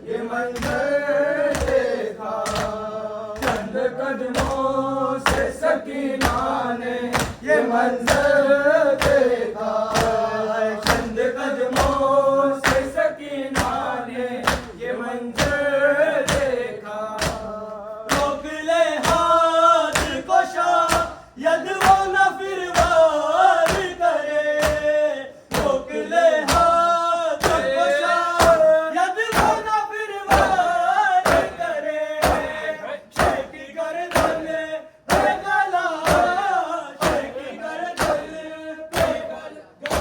S3: ये मंजर देखा, चंद कदमों से सकीना ने ये मंजर देखा, चंद कदमों से सकीना ने ये मंजर देखा। रोक ले हाथ को शायद वो न फिर वार करे, रोक ले हाथ को शायद वो न फिर वार करे, शेखी गर्दन पे गला, शेखी गर्दन पे गला,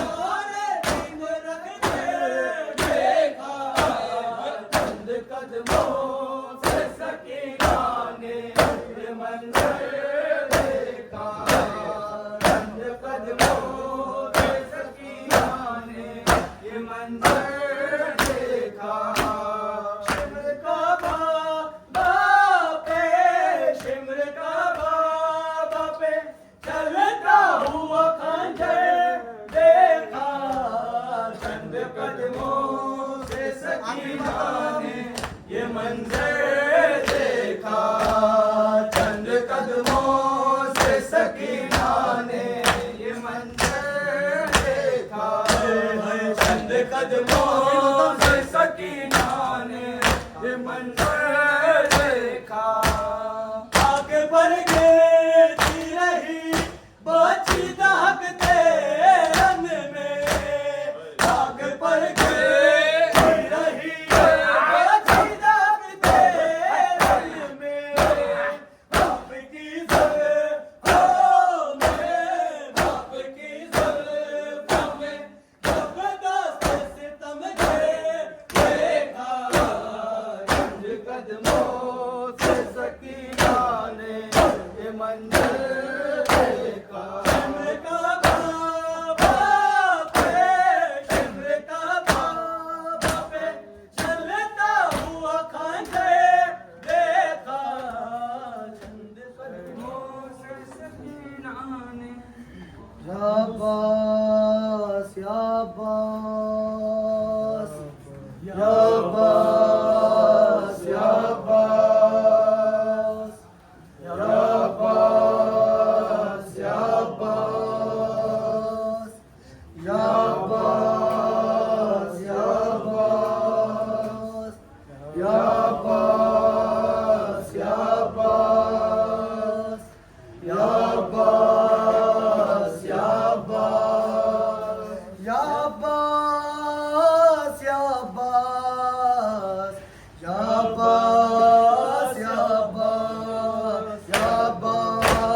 S3: मंजर देखा, चंद कदमों से सकीना ने ये मंजर देखा, चंद कदमों से सकीना ने ये मंजर देखा। आगे बढ़ गिरती रही बाची दहकते रन में, आगे बढ़ गिरती रही बाची दहकते रन में। बाप की जुल्फ़ों में, बाप की जुल्फ़ों में ज़बरदस्त सितम देखा, चंद कदमों से सकीना ने ये मंजर देखा। शिमर का बाप है, शिमर का बाप है, चलता हुआ खंजर देखा, चंद कदमों से सकीना ने।
S6: शाबाश शाबाश शाबाश शाबाश शाबाश शाबाश शाबाश शाबाश शाबाश शाबाश शाबाश शाबाश शाबाश शाबाश शाबाश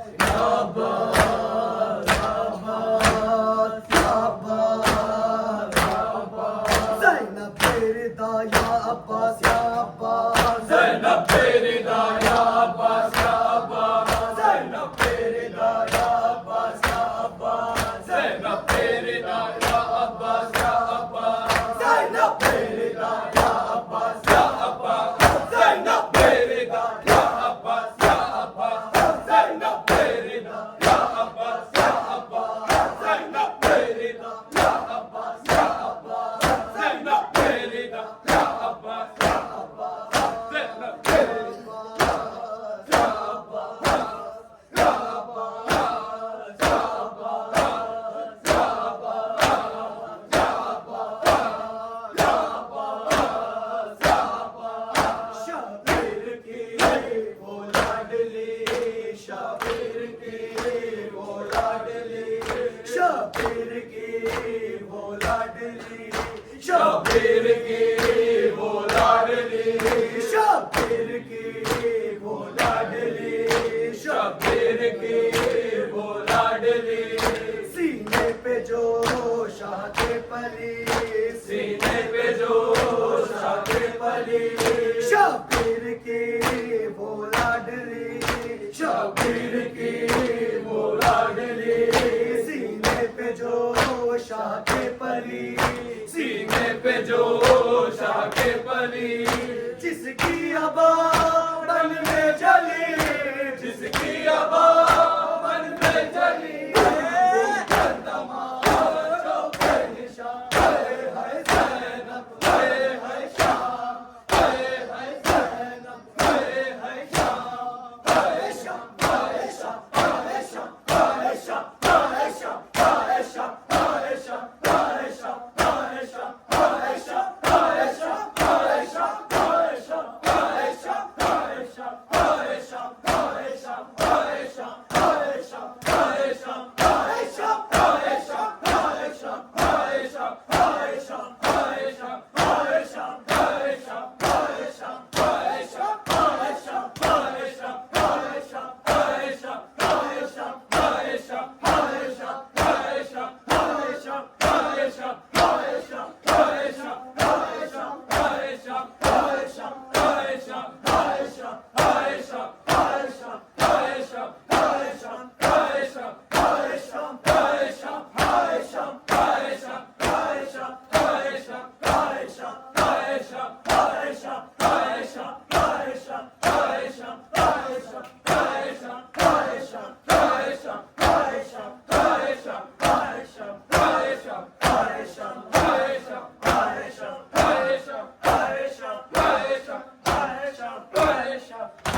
S6: शाबाश शाबाश शाबाश। ज़ैनब फेरिदा या अब्बास या अब्बास,
S3: ज़ैनब फेरिदा या अब्बास या अब्बास, ज़ैनब फेरिदा या अब्बास या अब्बास, ज़ैनब फेरिदा या अब्बास या अब्बास, ज़ैनब फेरिदा या अब्बास या अब्बास, ज़ैनब फेरिदा या अब्बास या अब्बास, ज़ैनब फेरिदा या अब्बास या अब्बास, ज़ैनब फेरिदा या अब्बास या अब्बास, ज़ैनब फेरिदा या अब्बास या अब्बास, ज़ैनब शाबिर की वो लाडली, शाबिर की वो लाडली, शाबिर की वो लाडली, शाबिर की वो लाडली, शाबिर की वो लाडली, शाबिर की वो लाडली। सीने पे जो शाह के पली, सीने पे जो शाह के पली, शाबिर की वो लाडली, शाबिर की वो लाडली। सीने पे जो शाह के पली, सीने पे जो शाह के पली, जिसकी आबा मन में जली, जिसकी आबा मन में जली,
S6: बादशाह